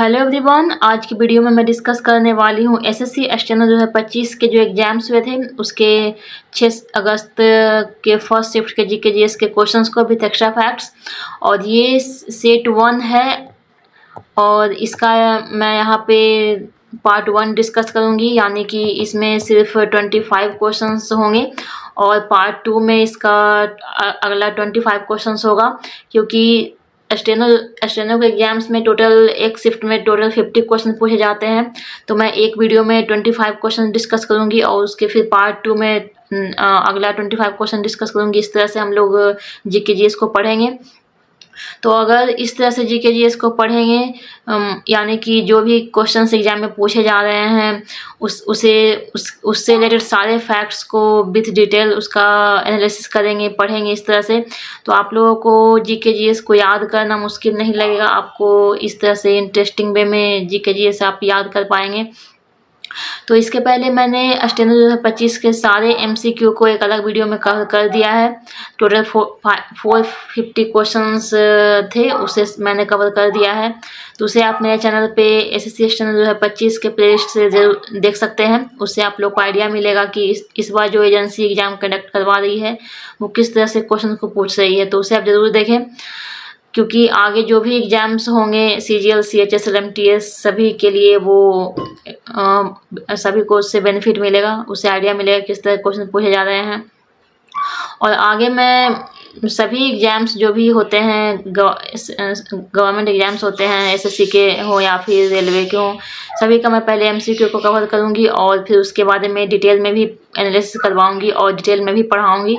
Hello everyone, आज की video में मैं डिस्कस करने वाली हूँ एसएससी स्टेनो 2025 के जो एग्ज़ाम्स हुए थे उसके 6 अगस्त के फर्स्ट शिफ्ट के जीके जीएस के क्वेश्चंस को विथ एक्स्ट्रा फैक्ट्स। और ये सेट 1 है और इसका मैं यहाँ पे पार्ट 1 डिस्कस करूँगी, यानी कि इसमें सिर्फ 25 क्वेश्चंस होंगे और पार्ट 2 में इसका अगला 25 क्वेश्चंस होगा, क्योंकि स्टेनो के एग्जाम्स में टोटल एक शिफ्ट में टोटल 50 क्वेश्चन पूछे जाते हैं। तो मैं एक वीडियो में 25 क्वेश्चन डिस्कस करूंगी और उसके फिर पार्ट 2 में अगला 25 क्वेश्चन डिस्कस करूंगी। इस तरह से हम लोग जीके जीएस को पढ़ेंगे। तो अगर इस तरह से जीके जीएस को पढ़ेंगे, यानी कि जो भी क्वेश्चंस एग्जाम में पूछे जा रहे हैं उससे रिलेटेड सारे फैक्ट्स को विथ डिटेल उसका एनालिसिस करेंगे, पढ़ेंगे इस तरह से, तो आप लोगों को जीके जीएस को याद करना मुश्किल नहीं लगेगा। आपको इस तरह से इंटरेस्टिंग वे में जीके जीएस आप याद कर पाएंगे। तो इसके पहले मैंने स्टेनो 2025 के सारे एमसीक्यू को एक अलग वीडियो में कवर कर दिया है। टोटल 450 क्वेश्चंस थे, उसे मैंने कवर कर दिया है। तो उसे आप मेरे चैनल पे एसएससी स्टेनो 2025 के प्लेलिस्ट से जरूर देख सकते हैं। उससे आप लोग को आइडिया मिलेगा कि इस बार जो एजेंसी एग्जाम कंडक्ट करवा रही है वो किस तरह से क्वेश्चन को पूछ रही है। तो उसे आप ज़रूर देखें, क्योंकि आगे जो भी एग्ज़ाम्स होंगे सीजीएल, सीएचएस, एलएमटीएस सभी के लिए वो सभी को उससे बेनिफिट मिलेगा, उससे आइडिया मिलेगा किस तरह क्वेश्चन पूछे जा रहे हैं। और आगे मैं सभी एग्ज़ाम्स जो भी होते हैं, गवर्नमेंट एग्ज़ाम्स होते हैं, एसएससी के हो या फिर रेलवे के हो, सभी का मैं पहले एमसीक्यू को कवर करूँगी और फिर उसके बाद में डिटेल में भी एनालिसिस करवाऊँगी और डिटेल में भी पढ़ाऊँगी,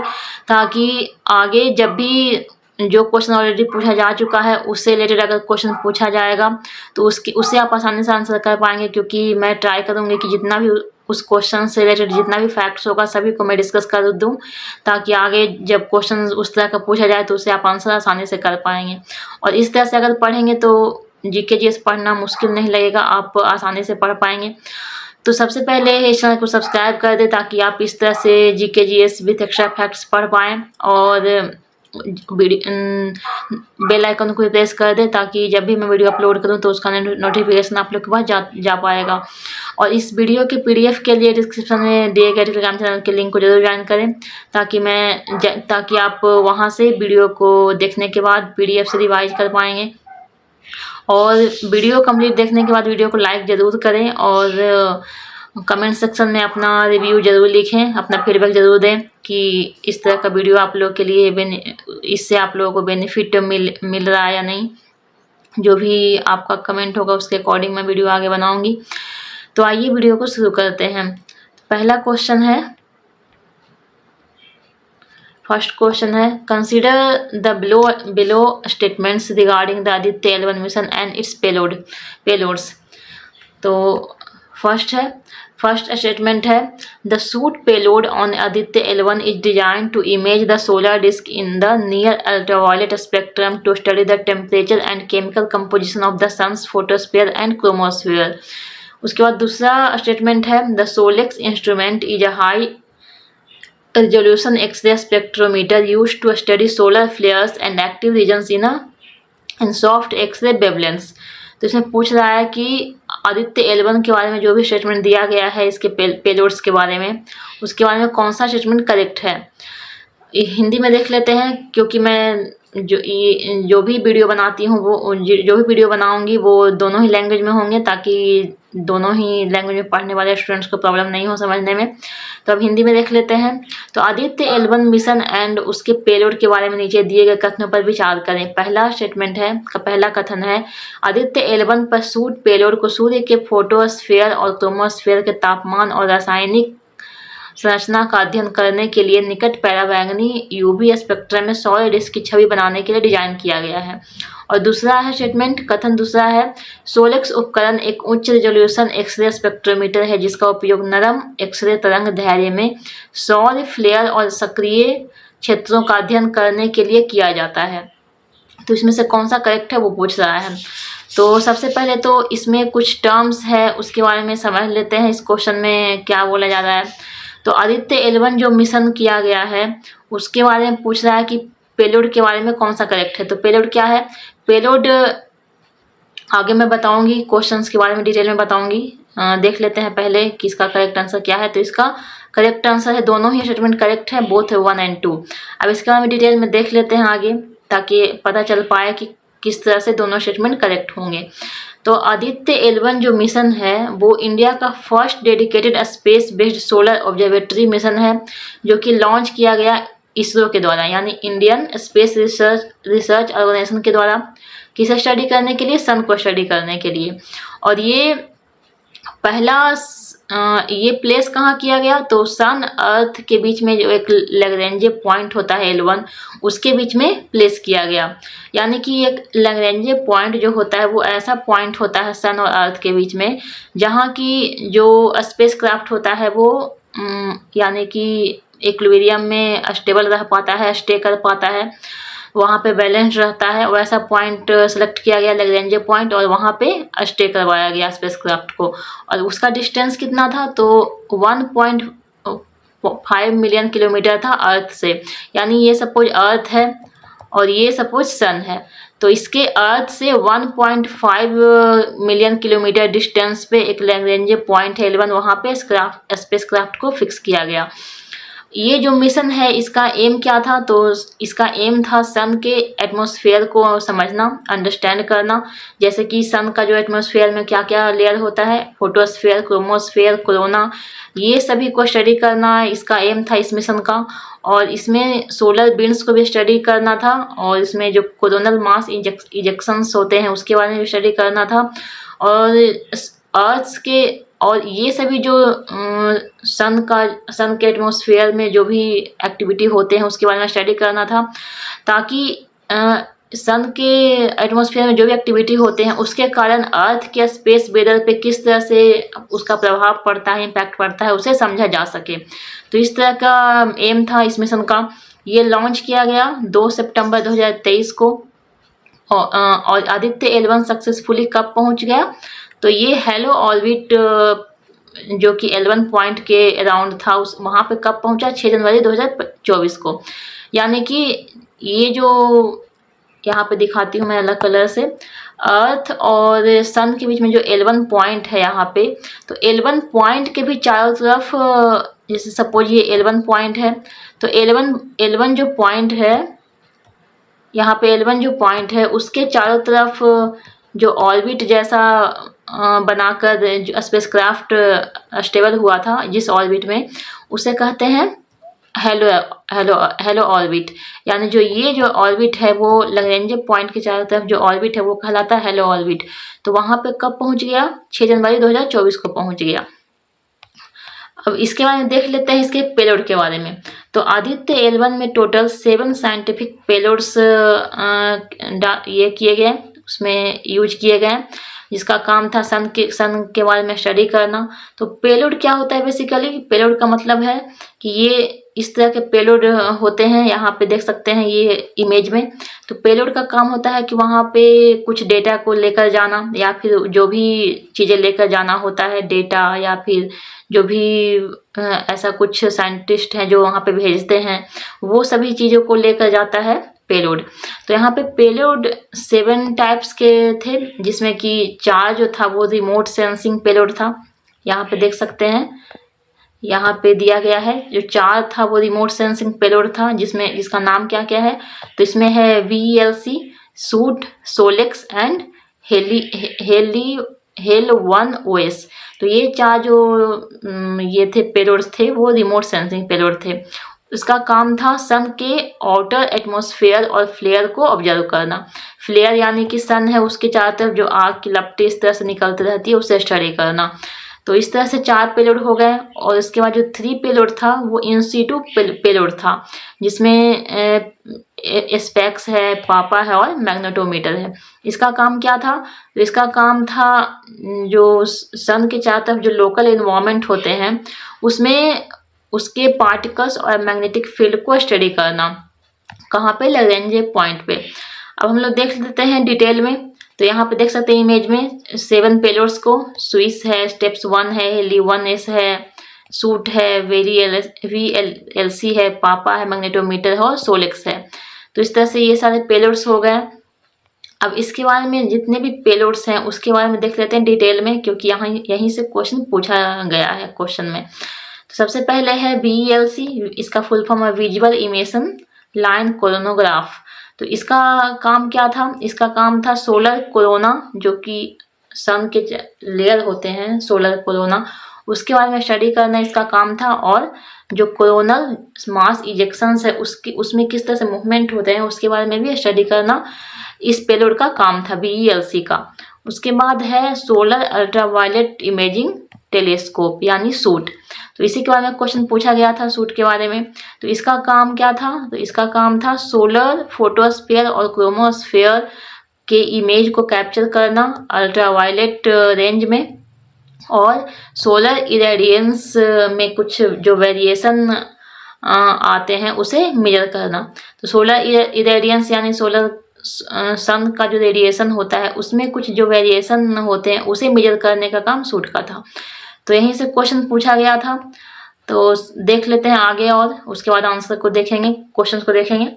ताकि आगे जब भी जो क्वेश्चन ऑलरेडी पूछा जा चुका है उससे रिलेटेड अगर क्वेश्चन पूछा जाएगा तो उससे आप आसानी से आंसर कर पाएंगे। क्योंकि मैं ट्राई करूँगी कि जितना भी उस क्वेश्चन से रिलेटेड जितना भी फैक्ट्स होगा सभी को मैं डिस्कस कर दूँ, ताकि आगे जब क्वेश्चन उस तरह का पूछा जाए तो उससे आप आंसर आसानी से कर पाएंगे। और इस तरह से अगर पढ़ेंगे तो जीके जीएस पढ़ना मुश्किल नहीं लगेगा, आप आसानी से पढ़ पाएंगे। तो सबसे पहले इस चैनल को सब्सक्राइब कर दें ताकि आप इस तरह से GK GS with extra facts पढ़ पाएँ, और बेल आइकन को प्रेस कर दें ताकि जब भी मैं वीडियो अपलोड करूं तो उसका नोटिफिकेशन आप लोग के पास जा पाएगा। और इस वीडियो के पीडीएफ के लिए डिस्क्रिप्शन में दिए गए टेलीग्राम चैनल के लिंक को जरूर ज्वाइन करें, ताकि आप वहां से वीडियो को देखने के बाद पीडीएफ से रिवाइज कर पाएंगे। और वीडियो कंप्लीट देखने के बाद वीडियो को लाइक ज़रूर करें और कमेंट सेक्शन में अपना रिव्यू ज़रूर लिखें, अपना फीडबैक ज़रूर दें कि इस तरह का वीडियो आप लोग के लिए इससे आप लोगों को बेनिफिट मिल रहा है या नहीं। जो भी आपका कमेंट होगा उसके अकॉर्डिंग मैं वीडियो आगे बनाऊंगी। तो आइए वीडियो को शुरू करते हैं। पहला क्वेश्चन है, फर्स्ट क्वेश्चन है, consider the below statements regarding the Aditya L1 mission and its payloads. तो फर्स्ट स्टेटमेंट है, the SUIT payload on Aditya L1 is design to image the solar disc in the near ultraviolet spectrum to study the temperature and chemical composition of the sun's photosphere and chromosphere. उसके बाद दूसरा statement है, the SoLEXS instrument is a high resolution X ray spectrometer used to study solar flares and active regions in soft X ray wavelengths. तो इसमें पूछ रहा है कि आदित्य L1 के बारे में जो भी स्टेटमेंट दिया गया है इसके पेलोड्स के बारे में, उसके बारे में कौन सा स्टेटमेंट करेक्ट है। हिंदी में देख लेते हैं, क्योंकि मैं जो भी वीडियो बनाती हूँ वो जो भी वीडियो बनाऊंगी वो दोनों ही लैंग्वेज में होंगे, ताकि दोनों ही लैंग्वेज में पढ़ने वाले स्टूडेंट्स को प्रॉब्लम नहीं हो समझने में। तो अब हिंदी में देख लेते हैं। तो आदित्य L1 मिशन एंड उसके पेलोड के बारे में नीचे दिए गए कथनों पर विचार करें। पहला स्टेटमेंट है, पहला कथन है, आदित्य L1 पर सूट पेलोड को सूर्य के फोटोस्फीयर और क्रोमोस्फीयर के तापमान और रासायनिक संरचना का अध्ययन करने के लिए निकट पराबैंगनी यूवी स्पेक्ट्रम में सौर डिस्क की छवि बनाने के लिए डिजाइन किया गया है। और दूसरा है स्टेटमेंट, कथन दूसरा है, सोलेक्स उपकरण एक उच्च रेजोल्यूशन एक्सरे स्पेक्ट्रोमीटर है जिसका उपयोग नरम एक्सरे तरंग दैर्ध्य में सौर फ्लेयर और सक्रिय क्षेत्रों का अध्ययन करने के लिए किया जाता है। तो इसमें से कौन सा करेक्ट है वो पूछ रहा है। तो सबसे पहले तो इसमें कुछ टर्म्स है उसके बारे में समझ लेते हैं, इस क्वेश्चन में क्या बोला जा रहा है। तो आदित्य L1 जो मिशन किया गया है उसके बारे में पूछ रहा है कि पेलोड के बारे में कौन सा करेक्ट है। तो पेलोड क्या है, पेलोड आगे मैं बताऊंगी क्वेश्चंस के बारे में, डिटेल में बताऊंगी। देख लेते हैं पहले कि इसका करेक्ट आंसर क्या है। तो इसका करेक्ट आंसर है, दोनों ही स्टेटमेंट करेक्ट है, बोथ 1 और 2। अब इसके बारे में डिटेल में देख लेते हैं आगे, ताकि पता चल पाए कि किस तरह से दोनों स्टेटमेंट करेक्ट होंगे। तो आदित्य L1 जो मिशन है वो इंडिया का first dedicated space based solar observatory mission है, जो कि लॉन्च किया गया इसरो के द्वारा, यानी इंडियन स्पेस रिसर्च ऑर्गेनाइजेशन के द्वारा। किसे स्टडी करने के लिए? सन को स्टडी करने के लिए। और ये पहला ये प्लेस कहाँ किया गया? तो सन अर्थ के बीच में जो एक लैग्रेंज पॉइंट होता है L1, उसके बीच में प्लेस किया गया। यानी कि एक लैग्रेंज पॉइंट जो होता है वो ऐसा पॉइंट होता है सन और अर्थ के बीच में, जहाँ की जो स्पेस क्राफ्ट होता है वो यानी कि इक्विलिब्रियम में स्टेबल रह पाता है, स्टे कर पाता है, वहाँ पे बैलेंस रहता है। वैसा पॉइंट सेलेक्ट किया गया लैग्रेंज पॉइंट, और वहाँ पे स्टे करवाया गया स्पेसक्राफ्ट को। और उसका डिस्टेंस कितना था? तो 1.5 मिलियन किलोमीटर था अर्थ से। यानी ये सपोज अर्थ है और ये सपोज सन है, तो इसके अर्थ से 1.5 मिलियन किलोमीटर डिस्टेंस पे एक लैग्रेंज पॉइंट है L1, वहाँ पे स्पेसक्राफ्ट को फिक्स किया गया। ये जो मिशन है इसका एम क्या था? तो इसका एम था सन के एटमॉस्फेयर को समझना, अंडरस्टैंड करना। जैसे कि सन का जो एटमॉस्फेयर में क्या क्या लेयर होता है, फोटोस्फेयर, क्रोमोस्फेयर, कोरोना, ये सभी को स्टडी करना इसका एम था इस मिशन का। और इसमें सोलर विंड्स को भी स्टडी करना था, और इसमें जो कोरोनल मास इजेक्शंस होते हैं उसके बारे में भी स्टडी करना था। और अर्थ के और ये सभी जो सन के एटमॉस्फेयर में जो भी एक्टिविटी होते हैं उसके बारे में स्टडी करना था, ताकि सन के एटमॉस्फेयर में जो भी एक्टिविटी होते हैं उसके कारण अर्थ के स्पेस वेदर पे किस तरह से उसका प्रभाव पड़ता है, इम्पैक्ट पड़ता है, उसे समझा जा सके। तो इस तरह का एम था इस मिशन का। ये लॉन्च किया गया 2 सितंबर 2023 को। और आदित्य L1 सक्सेसफुली कब पहुंच गया? तो ये हेलो ऑर्बिट जो कि L1 पॉइंट के अराउंड था, उस वहाँ पे कब पहुंचा? 6 जनवरी 2024 को। यानी कि ये जो यहाँ पे दिखाती हूँ मैं अलग कलर से, अर्थ और सन के बीच में जो L1 पॉइंट है यहाँ पे, तो L1 पॉइंट के भी चारों तरफ, जैसे सपोज ये L1 पॉइंट है, तो L1 जो पॉइंट है यहाँ पे, L1 जो पॉइंट है उसके चारों तरफ जो ऑर्बिट जैसा बनाकर जो स्पेसक्राफ्ट स्टेबल हुआ था जिस ऑर्बिट में, उसे कहते हैं हेलो हेलो हेलो ऑर्बिट। यानी जो ये जो ऑर्बिट है वो लैग्रेंज पॉइंट के चारों तरफ जो ऑर्बिट है वो कहलाता है हेलो ऑर्बिट। तो वहाँ पे कब पहुँच गया? 6 जनवरी 2024 को पहुँच गया। अब इसके बारे में देख लेते हैं इसके पेलोड के बारे में। तो आदित्य L1 में टोटल 7 साइंटिफिक पेलोड्स ये किए गए, उसमें यूज किए गए, जिसका काम था सन के बारे में स्टडी करना। तो पेलोड क्या होता है? बेसिकली पेलोड का मतलब है कि ये इस तरह के पेलोड होते हैं, यहाँ पे देख सकते हैं ये इमेज में। तो पेलोड का काम होता है कि वहाँ पे कुछ डेटा को लेकर जाना, या फिर जो भी चीज़ें लेकर जाना होता है, डेटा या फिर जो भी ऐसा कुछ साइंटिस्ट हैं जो वहाँ पे भेजते हैं, वो सभी चीज़ों को लेकर जाता है पेलोड। तो यहाँ पे पेलोड 7 टाइप्स के थे, जिसमें कि 4 जो था वो रिमोट सेंसिंग पेलोड था। यहाँ पे देख सकते हैं, यहाँ पे दिया गया है जो 4 था वो रिमोट सेंसिंग पेलोड था, जिसका नाम क्या क्या है? तो इसमें है VLC, सूट, सोलेक्स एंड हेल1 OS। तो ये 4 जो ये थे पेलोड्स थे वो रिमोट सेंसिंग पेलोड थे। उसका काम था सन के आउटर एटमॉस्फेयर और फ्लेयर को ऑब्जर्व करना। फ्लेयर यानी कि सन है उसके चारों तरफ जो आग की लपटें इस तरह से निकलती रहती है, उसे स्टडी करना। तो इस तरह से 4 पेलोड हो गए। और इसके बाद जो 3 पेलोड था वो इन सीटू पेलोड था, जिसमें स्पेक्स है, पापा है और मैग्नेटोमीटर है। इसका काम क्या था? तो इसका काम था जो सन के चारों तरफ जो लोकल एनवायरनमेंट होते हैं उसमें उसके पार्टिकल्स और मैग्नेटिक फील्ड को स्टडी करना। कहाँ पे? लैग्रेंज पॉइंट पे। अब हम लोग देख लेते हैं डिटेल में। तो यहाँ पे देख सकते हैं इमेज में 7 पेलोड्स को। स्विस है, स्टेप्स 1 है, हेली1S है, सूट है, VLC है, पापा है, मैग्नेटोमीटर है और सोलेक्स है। तो इस तरह से ये सारे पेलोड्स हो गए। अब इसके बारे में जितने भी पेलोड्स हैं उसके बारे में देख लेते हैं डिटेल में, क्योंकि यहाँ यहीं से क्वेश्चन पूछा गया है क्वेश्चन में। तो सबसे पहले है VELC, इसका फुल फॉर्म है विजुअल इमेशन लाइन कोरोनोग्राफ। तो इसका काम क्या था? इसका काम था सोलर कोरोना, जो कि सन के लेयर होते हैं सोलर कोरोना, उसके बारे में स्टडी करना इसका काम था। और जो कोरोनल मास इजेक्शंस है उसमें किस तरह से मूवमेंट होते हैं उसके बारे में भी स्टडी करना इस पेलोड का काम था VELC का। उसके बाद है सोलर अल्ट्रावायलेट इमेजिंग टेलीस्कोप यानी सूट। तो इसी के बारे में क्वेश्चन पूछा गया था सूट के बारे में। तो इसका काम क्या था? तो इसका काम था सोलर फोटोस्फीयर और क्रोमोस्फीयर के इमेज को कैप्चर करना अल्ट्रावायलेट रेंज में, और सोलर इरेडियंस में कुछ जो वेरिएशन आते हैं उसे मेजर करना। तो सोलर इरेडियंस यानी सोलर सन का जो रेडिएशन होता है उसमें कुछ जो वेरिएशन होते हैं उसे मेजर करने का काम सूट का था। तो यहीं से क्वेश्चन पूछा गया था। तो देख लेते हैं आगे और उसके बाद आंसर को देखेंगे, क्वेश्चन को देखेंगे।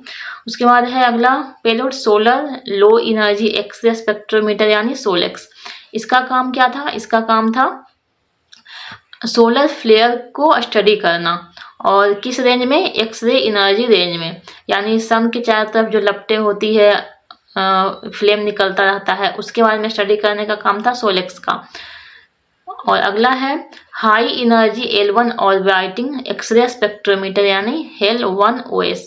उसके बाद है अगला payload solar low energy X ray spectrometer यानी सोलेक्स। इसका काम क्या था? इसका काम था सोलर फ्लेयर को स्टडी करना, और किस रेंज में? एक्सरे एनर्जी रेंज में, यानी सन के चारों तरफ जो लपटें होती है फ्लेम निकलता रहता है उसके बारे में स्टडी करने का काम था सोलेक्स का। और अगला है high energy L1 orbiting X ray spectrometer यानी HEL1OS।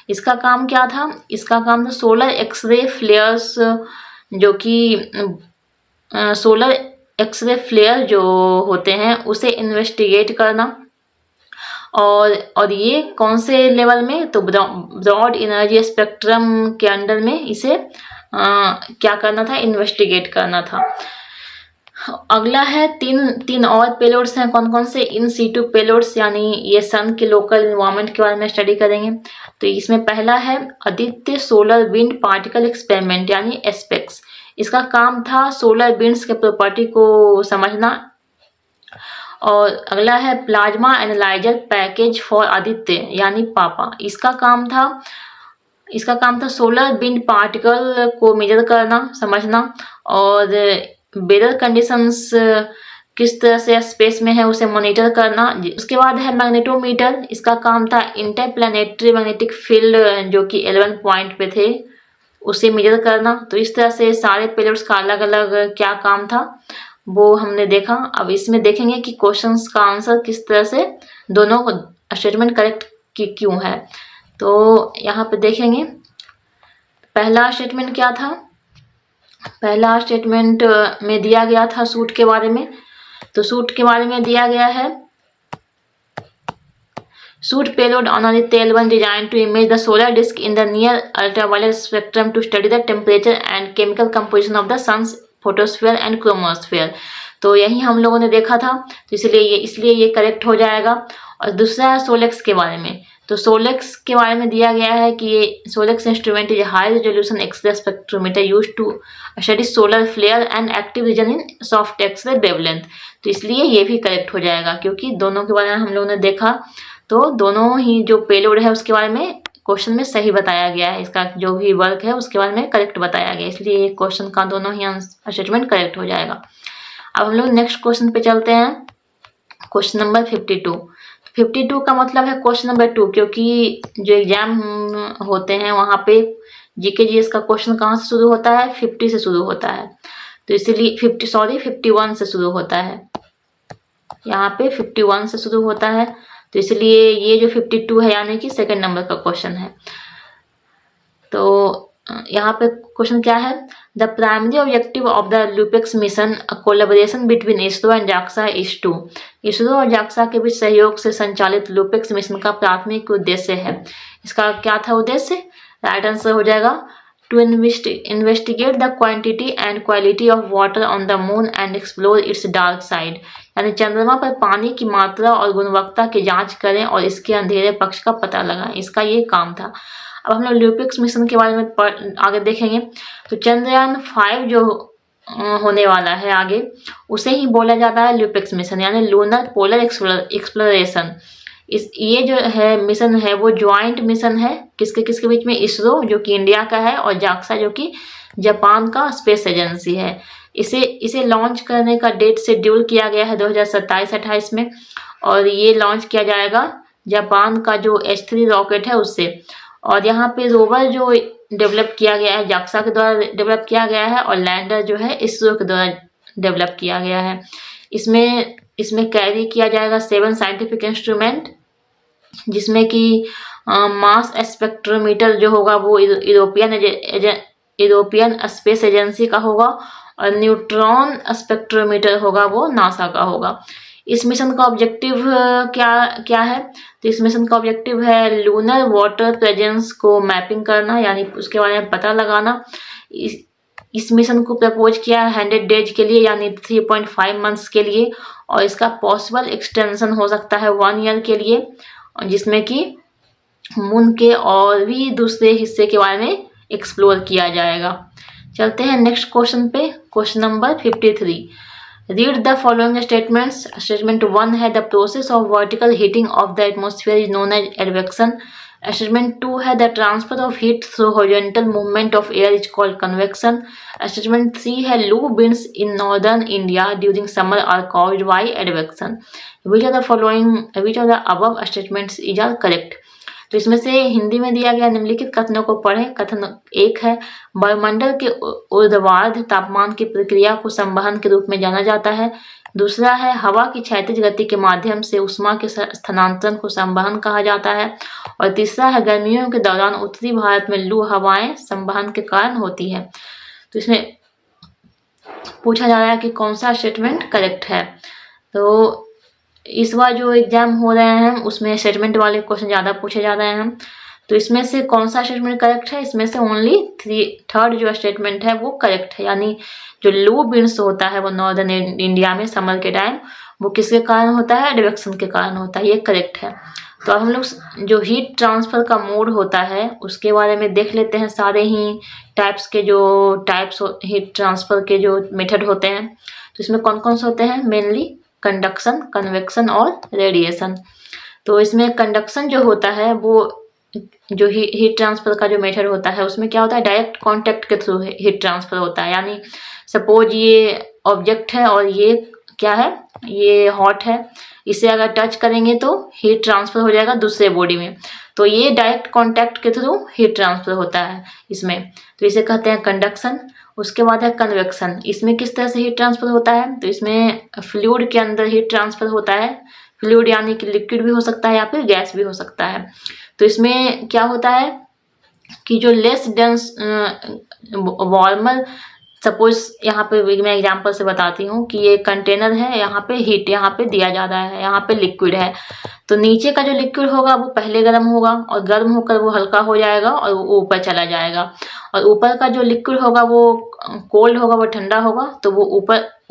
इसका काम क्या था? इसका काम था सोलर एक्सरे फ्लेयर्स, जो कि सोलर एक्सरे फ्लेयर जो होते हैं उसे इन्वेस्टिगेट करना। और ये कौन से लेवल में? तो ब्रॉड एनर्जी स्पेक्ट्रम के अंडर में इसे क्या करना था? इन्वेस्टिगेट करना था। अगला है तीन और पेलोड्स हैं। कौन कौन से? इन सीटू पेलोड्स, यानी ये सन के लोकल इन्वायरमेंट के बारे में स्टडी करेंगे। तो इसमें पहला है Aditya solar wind particle experiment यानी एस्पेक्स। इसका काम था सोलर विंड्स के प्रॉपर्टी को समझना। और अगला है plasma analyser package for Aditya यानी पापा। इसका काम था सोलर विंड पार्टिकल को मेजर करना, समझना, और वेदर कंडीशंस किस तरह से स्पेस में है उसे मॉनिटर करना। उसके बाद है मैग्नेटोमीटर। इसका काम था इंटरप्लैनेटरी मैग्नेटिक फील्ड जो कि 11 पॉइंट पे थे उसे मेजर करना। तो इस तरह से सारे पेलोड्स का अलग अलग क्या काम था वो हमने देखा। अब इसमें देखेंगे कि क्वेश्चंस का आंसर किस तरह से दोनों स्टेटमेंट करेक्ट क्यों है। तो यहाँ पे देखेंगे पहला स्टेटमेंट क्या था। पहला स्टेटमेंट में दिया गया था सूट के बारे में। तो सूट के बारे में दिया गया है suit payload on Aditya L1 designed to image the solar disk in the near ultraviolet spectrum to study the temperature and chemical composition of the sun's photosphere and chromosphere। तो यही हम लोगों ने देखा था, तो इसलिए ये करेक्ट हो जाएगा। और दूसरा सोलेक्स के बारे में। तो सोलेक्स के बारे में दिया गया है कि ये SoLEXS instrument is high resolution X ray spectrometer used to study solar flare and active region in soft X ray wavelength. तो इसलिए ये भी करेक्ट हो जाएगा, क्योंकि दोनों के बारे में हम लोगों ने देखा तो दोनों ही जो पेलोड है उसके बारे में क्वेश्चन में सही बताया गया है। इसका जो भी वर्क है उसके बारे में करेक्ट बताया गया, इसलिए क्वेश्चन का दोनों ही स्टेटमेंट करेक्ट हो जाएगा। अब हम लोग नेक्स्ट क्वेश्चन पे चलते हैं, क्वेश्चन नंबर 52। 52 का मतलब है क्वेश्चन नंबर 2, क्योंकि जो एग्जाम होते हैं वहाँ पे जीके जीएस का क्वेश्चन कहाँ से शुरू होता है? 50 से शुरू होता है। तो इसीलिए 51 से शुरू होता है, यहाँ पे 51 से शुरू होता है। तो इसलिए ये जो 52 है यानी कि सेकंड नंबर का क्वेश्चन है। तो यहाँ पे क्वेश्चन क्या है? The primary objective of the LUPEX mission collaboration between ISRO and JAXA is to. ISRO और जाक्सा के बीच सहयोग से संचालित लूपेक्स मिशन का प्राथमिक उद्देश्य है। इसका क्या था उद्देश्य? राइट आंसर हो जाएगा to investigate the quantity and quality of water on the moon and explore its dark side. यानी चंद्रमा पर पानी की मात्रा और गुणवत्ता की जांच करें और इसके अंधेरे पक्ष का पता लगाएं, इसका ये काम था। अब हम लोग ल्यूपिक्स मिशन के बारे में आगे देखेंगे। तो चंद्रयान 5 जो होने वाला है आगे, उसे ही बोला जाता है ल्यूपिक्स मिशन, यानी लूनर पोलर एक्सप्लोरेशन। ये जो है मिशन है वो ज्वाइंट मिशन है किसके बीच में? इसरो जो कि इंडिया का है और जाक्सा जो कि जापान का स्पेस एजेंसी है। इसे लॉन्च करने का डेट शेड्यूल किया गया है 2027-28 में, और ये लॉन्च किया जाएगा जापान का जो H3 रॉकेट है उससे। और यहाँ पे रोवर जो डेवलप किया गया है जाक्सा के द्वारा डेवलप किया गया है, और लैंडर जो है इसरो के द्वारा डेवलप किया गया है। इसमें कैरी किया जाएगा 7 साइंटिफिक इंस्ट्रूमेंट, जिसमें कि मास स्पेक्ट्रोमीटर जो होगा वो यूरोपियन स्पेस एजेंसी का होगा, और न्यूट्रॉन स्पेक्ट्रोमीटर होगा वो नासा का होगा। इस मिशन का ऑब्जेक्टिव क्या है? तो इस मिशन का ऑब्जेक्टिव है लूनर वाटर प्रेजेंस को मैपिंग करना, यानी उसके बारे में पता लगाना। इस मिशन को प्रपोज किया है 100 डेज के लिए, यानी 3.5 मंथ्स के लिए, और इसका पॉसिबल एक्सटेंशन हो सकता है 1 ईयर के लिए, जिसमें कि मून के और भी दूसरे हिस्से के बारे में एक्सप्लोर किया जाएगा। चलते हैं नेक्स्ट क्वेश्चन पे, question number 53। Read the following statements. Statement 1 है the process of vertical heating of the atmosphere is known as advection. Statement 2 है the transfer of heat through horizontal movement of air is called convection. Statement 3 है loo winds in northern India during summer are caused by advection. Which of the above statements is are correct. तो इसमें से हिंदी में दिया गया निम्नलिखित कथनों को पढ़ें। कथन 1 है वायुमंडल के ऊर्ध्वाधर तापमान की प्रक्रिया को संवहन के रूप में जाना जाता है। दूसरा है हवा की क्षैतिज गति के माध्यम से ऊष्मा के स्थानांतरण को संवहन कहा जाता है। और तीसरा है गर्मियों के दौरान उत्तरी भारत में लू हवाएं संवहन के कारण होती है। तो इसमें पूछा जा रहा है कि कौन सा स्टेटमेंट करेक्ट है। तो इस बार जो एग्जाम हो रहे हैं उसमें स्टेटमेंट वाले क्वेश्चन ज़्यादा पूछे जा रहे हैं। तो इसमें से कौन सा स्टेटमेंट करेक्ट है? इसमें से ओनली थर्ड जो स्टेटमेंट है वो करेक्ट है, यानी जो लू विंड्स होता है वो नॉर्दर्न इंडिया में समर के टाइम वो किसके कारण होता है? एडवेक्शन के कारण होता है, ये करेक्ट है। तो अब हम लोग जो हीट ट्रांसफ़र का मोड होता है उसके बारे में देख लेते हैं। सारे ही टाइप्स हीट ट्रांसफ़र के जो मेथड होते हैं, तो इसमें कौन कौन से होते हैं? मेनली कंडक्शन, कन्वेक्शन और रेडिएशन। तो इसमें कंडक्शन जो होता है वो जो हीट ट्रांसफ़र का जो मेथड होता है उसमें क्या होता है? डायरेक्ट कांटेक्ट के थ्रू हीट ट्रांसफ़र होता है। यानी सपोज ये ऑब्जेक्ट है और ये क्या है? ये हॉट है, इसे अगर टच करेंगे तो हीट ट्रांसफ़र हो जाएगा दूसरे बॉडी में। तो ये डायरेक्ट कांटेक्ट के थ्रू हीट ट्रांसफ़र होता है इसमें, तो इसे कहते हैं कंडक्शन। उसके बाद है कन्वेक्शन। इसमें किस तरह से हीट ट्रांसफ़र होता है? तो इसमें फ्लूइड के अंदर हीट ट्रांसफ़र होता है। फ्लूइड यानी कि लिक्विड भी हो सकता है या फिर गैस भी हो सकता है। तो इसमें क्या होता है कि जो लेस डेंस वार्मर, सपोज यहाँ पे मैं एग्जांपल से बताती हूँ कि ये कंटेनर है, यहाँ पे हीट यहाँ पे दिया जा रहा है, यहाँ पे लिक्विड है। तो नीचे का जो लिक्विड होगा वो पहले गर्म होगा और गर्म होकर वो हल्का हो जाएगा और वो ऊपर चला जाएगा, और ऊपर का जो लिक्विड होगा वो कोल्ड होगा, वो ठंडा होगा, तो वो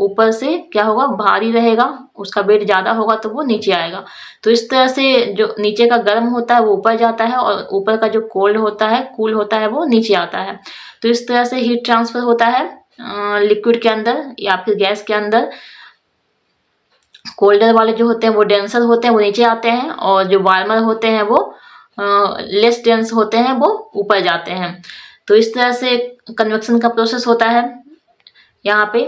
ऊपर से क्या होगा? भारी रहेगा, उसका वेट ज़्यादा होगा तो वो नीचे आएगा। तो इस तरह से जो नीचे का गर्म होता है वो ऊपर जाता है और ऊपर का जो कोल्ड होता है, कूल होता है, वो नीचे आता है। तो इस तरह से हीट ट्रांसफ़र होता है लिक्विड के अंदर या फिर गैस के अंदर। कोल्डर वाले जो होते हैं वो डेंसर होते हैं, वो नीचे आते हैं, और जो वार्मर होते हैं वो लेस डेंस होते हैं, वो ऊपर जाते हैं। तो इस तरह से कन्वेक्शन का प्रोसेस होता है यहाँ पे।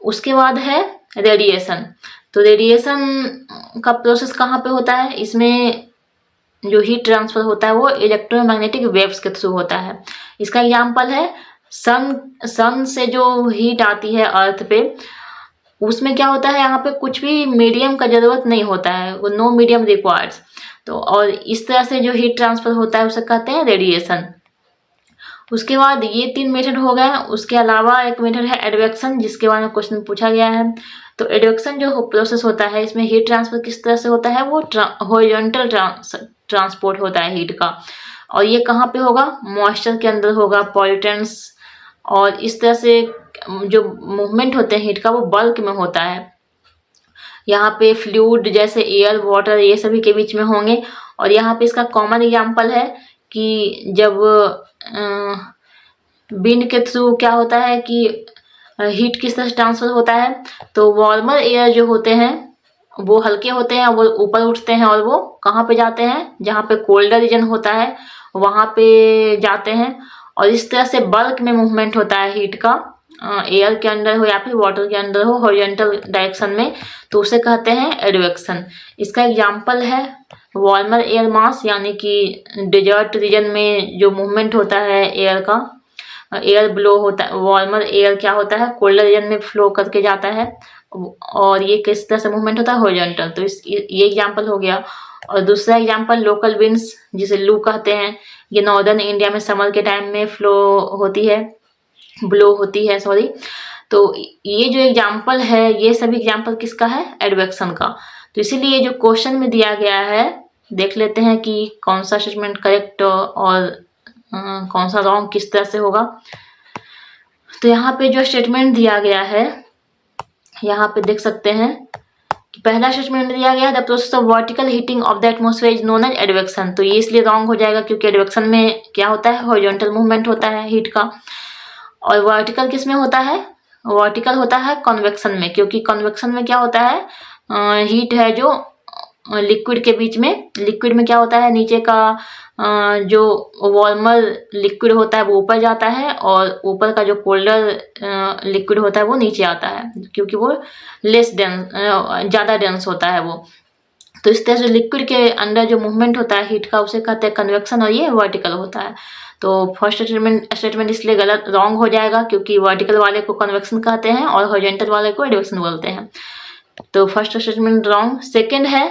उसके बाद है रेडिएशन। तो रेडिएशन का प्रोसेस कहाँ पे होता है? इसमें जो हीट ट्रांसफ़र होता है वो इलेक्ट्रोमैग्नेटिक वेव्स के थ्रू होता है। इसका एग्जाम्पल है सन से जो हीट आती है अर्थ पे, उसमें क्या होता है? यहाँ पे कुछ भी मीडियम का ज़रूरत नहीं होता है, वो नो मीडियम रिक्वायर्स। तो और इस तरह से जो हीट ट्रांसफ़र होता है उसे कहते हैं रेडिएशन। उसके बाद ये 3 मेथड हो गए। उसके अलावा एक मेथड है एडवेक्शन, जिसके बारे में क्वेश्चन पूछा गया है। तो एडवेक्शन जो प्रोसेस होता है इसमें हीट ट्रांसफ़र किस तरह से होता है? वो हॉरिजॉन्टल ट्रांसपोर्ट होता है हीट का, और ये कहाँ पे होगा? मॉइस्चर के अंदर होगा, पॉल्यूटेंट्स, और इस तरह से जो मूवमेंट होते हैं हीट का वो बल्क में होता है। यहाँ पे फ्लूइड जैसे एयर, वाटर, ये सभी के बीच में होंगे। और यहाँ पे इसका कॉमन एग्जाम्पल है कि जब विंड के थ्रू क्या होता है कि हीट किस तरह से ट्रांसफ़र होता है? तो वार्मर एयर जो होते हैं वो हल्के होते हैं, वो ऊपर उठते हैं और वो कहाँ पे जाते हैं? जहाँ पे कोल्डर रीजन होता है वहाँ पे जाते हैं। और इस तरह से बल्क में मूवमेंट होता है हीट का, एयर के अंदर हो या फिर वाटर के अंदर हो, हॉरिजॉन्टल डायरेक्शन में, तो उसे कहते हैं एडवेक्शन। इसका एग्जाम्पल है वार्मर एयर मास, यानी कि डेजर्ट रीजन में जो मूवमेंट होता है एयर का, एयर ब्लो होता है, वार्मर एयर क्या होता है कोल्डर रीजन में फ्लो करके जाता है, और ये किस तरह से मूवमेंट होता है हॉरिजॉन्टल, तो ये एग्जाम्पल हो गया। और दूसरा एग्जाम्पल लोकल विंड्स जिसे लू कहते हैं, ये नॉर्दर्न इंडिया में समर के टाइम में फ्लो होती है, ब्लो होती है सॉरी। तो ये जो एग्जाम्पल है, ये सभी एग्जाम्पल किसका है, एडवेक्शन का। तो इसीलिए जो क्वेश्चन में दिया गया है, देख लेते हैं कि कौन सा स्टेटमेंट करेक्ट और कौन सा रॉन्ग किस तरह से होगा। तो यहाँ पे जो स्टेटमेंट दिया गया है, यहाँ पे देख सकते हैं कि पहला स्टेटमेंट दिया गया है the process of vertical heating of the atmosphere is known as advection. तो ये इसलिए रॉन्ग हो जाएगा क्योंकि एडवेक्शन में क्या होता है, हॉरिजॉन्टल मूवमेंट होता है हीट का, और वर्टिकल किस में होता है, वर्टिकल होता है कन्वेक्शन में, क्योंकि कन्वेक्शन में क्या होता है, हीट है जो लिक्विड के बीच में, लिक्विड में क्या होता है, नीचे का जो वार्मर लिक्विड होता है वो ऊपर जाता है, और ऊपर का जो कोल्डर लिक्विड होता है वो नीचे आता है, क्योंकि वो लेस डेंस, ज़्यादा डेंस होता है वो। तो इस तरह से लिक्विड के अंदर जो मूवमेंट होता है हीट का उसे कहते हैं कन्वेक्शन, और ये वर्टिकल होता है। तो फर्स्ट स्टेटमेंट इसलिए गलत रॉन्ग हो जाएगा क्योंकि वर्टिकल वाले को कन्वेक्शन कहते हैं और हॉरिजॉन्टल वाले को एडवेक्शन बोलते हैं। तो फर्स्ट स्टेटमेंट रॉन्ग। सेकंड है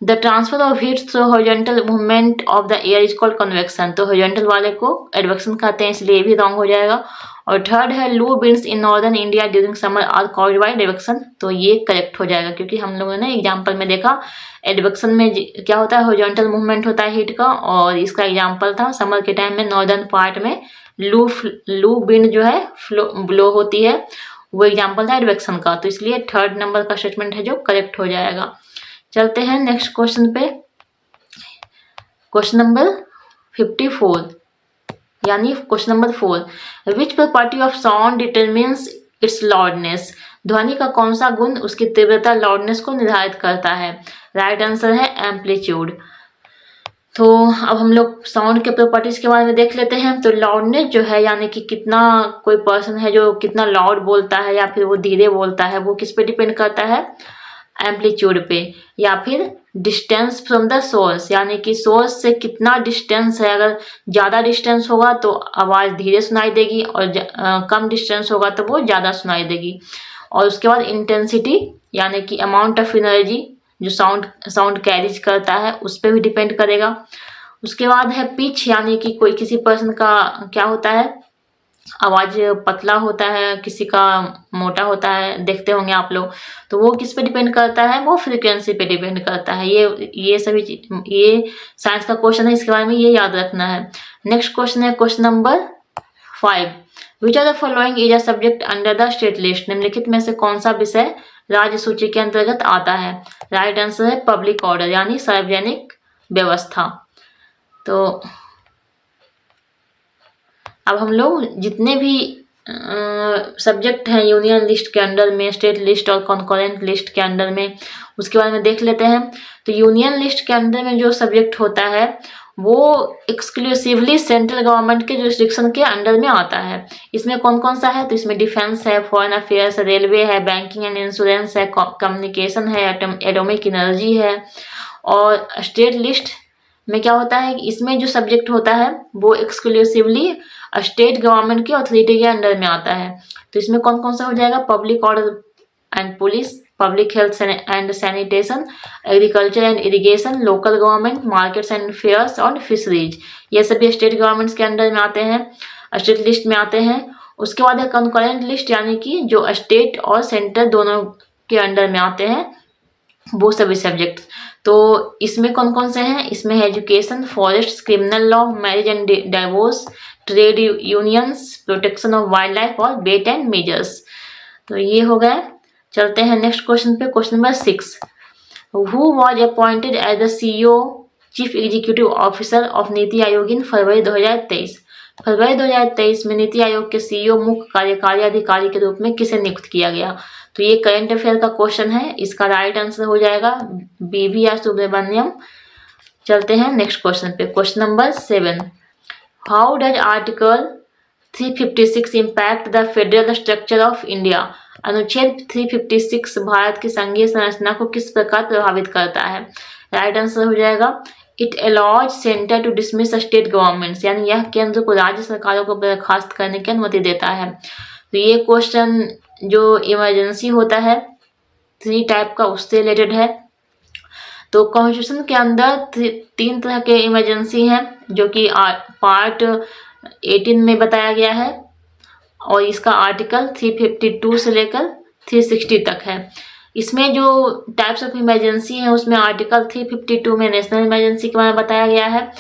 the transfer of heat through horizontal movement of the air is called convection. तो हॉरिजॉन्टल वाले को एडवेक्शन कहते हैं, इसलिए भी रॉन्ग हो जाएगा। और थर्ड है loo winds in northern India during summer are caused by advection. तो ये करेक्ट हो जाएगा क्योंकि हम लोगों ने एग्जाम्पल में देखा एडवेक्शन में क्या होता है, हॉरिजॉन्टल मूवमेंट होता है हीट का, और इसका एग्जाम्पल था समर के टाइम में नॉर्दर्न पार्ट में लू विंड जो है ब्लो होती है, वो एग्जाम्पल था एडवेक्शन का। तो इसलिए थर्ड नंबर का स्टेटमेंट है जो करेक्ट हो जाएगा। चलते हैं नेक्स्ट क्वेश्चन पे, क्वेश्चन नंबर 54, यानी question number 4, which property of sound determines it's loudness. ध्वनि का कौन सा गुण उसकी तीव्रता लाउडनेस को निर्धारित करता है। राइट आंसर है एम्पलीट्यूड। तो अब हम लोग साउंड के प्रॉपर्टीज के बारे में देख लेते हैं। तो लाउडनेस जो है, यानी कि कितना कोई पर्सन है जो कितना लाउड बोलता है या फिर वो धीरे बोलता है, वो किस पे डिपेंड करता है, एम्पलीट्यूड पे। या फिर डिस्टेंस फ्रॉम द सोर्स, यानी कि सोर्स से कितना डिस्टेंस है, अगर ज़्यादा डिस्टेंस होगा तो आवाज़ धीरे सुनाई देगी, और कम डिस्टेंस होगा तो वो ज़्यादा सुनाई देगी। और उसके बाद इंटेंसिटी, यानी कि अमाउंट ऑफ एनर्जी जो साउंड कैरीज करता है उस पर भी डिपेंड करेगा। उसके बाद है पिच, यानी कि कोई किसी पर्सन का क्या होता है, आवाज़ पतला होता है, किसी का मोटा होता है, देखते होंगे आप लोग, तो वो किस पे डिपेंड करता है, वो फ्रीक्वेंसी पे डिपेंड करता है। ये सभी ये साइंस का क्वेश्चन है, इसके बारे में ये याद रखना है। नेक्स्ट क्वेश्चन है question number 5, which are the following is a subject under the state list. निम्नलिखित में से कौन सा विषय राज्य सूची के अंतर्गत आता है। राइट आंसर है पब्लिक ऑर्डर, यानी सार्वजनिक व्यवस्था। तो अब हम लोग जितने भी सब्जेक्ट हैं यूनियन लिस्ट के अंडर में, स्टेट लिस्ट और कॉन्करेंट लिस्ट के अंडर में, उसके बारे में देख लेते हैं। तो यूनियन लिस्ट के अंदर में जो सब्जेक्ट होता है वो एक्सक्लूसिवली सेंट्रल गवर्नमेंट के जुरिस्डिक्शन के अंडर में आता है। इसमें कौन कौन सा है, तो इसमें डिफेंस है, फॉरेन अफेयर्स, रेलवे है, बैंकिंग एंड इंश्योरेंस है, कम्युनिकेशन है, एटॉमिक एनर्जी है। और स्टेट लिस्ट में क्या होता है, इसमें जो सब्जेक्ट होता है वो एक्सक्लूसिवली स्टेट गवर्नमेंट की अथॉरिटी के अंडर में आता है। तो इसमें कौन कौन सा हो जाएगा, public order and police, public health and sanitation, agriculture and irrigation, local government, markets and fairs और फिशरीज। ये सभी स्टेट गवर्नमेंट्स के अंडर में आते हैं, स्टेट लिस्ट में आते हैं। उसके बाद है कंकरेंट लिस्ट, यानी कि जो स्टेट और सेंटर दोनों के अंडर में आते हैं वो सभी सब्जेक्ट। तो इसमें कौन कौन से हैं, इसमें है education, forest, criminal law, marriage and divorce, trade unions, protection of wild life और वेट एंड मेजर्स। तो ये हो गए। चलते हैं नेक्स्ट क्वेश्चन पे, question number 6, who was appointed as the CEO chief executive officer of NITI Aayog इन फरवरी 2023। फरवरी 2023 में नीति आयोग के CEO मुख्य कार्यकारी अधिकारी के रूप में किसे नियुक्त किया गया। तो ये करंट अफेयर का क्वेश्चन है, इसका राइट आंसर हो जाएगा BVR सुब्रमण्यम। चलते हैं नेक्स्ट क्वेश्चन पे, question number 7, how does article 356 impact the federal structure of India. अनुच्छेद 356 भारत की संघीय संरचना को किस प्रकार प्रभावित करता है? राइट आंसर हो जाएगा it allows centre to dismiss state governments, यानी यह केंद्र को राज्य सरकारों को बर्खास्त करने की अनुमति देता है। तो ये क्वेश्चन जो इमरजेंसी होता है 3 टाइप का उससे रिलेटेड है। तो कॉन्स्टिट्यूशन के अंदर 3 तरह के इमरजेंसी हैं जो कि पार्ट 18 में बताया गया है और इसका आर्टिकल 352 से लेकर 360 तक है। इसमें जो टाइप्स ऑफ इमरजेंसी हैं उसमें आर्टिकल 352 में नेशनल इमरजेंसी के बारे में बताया गया है।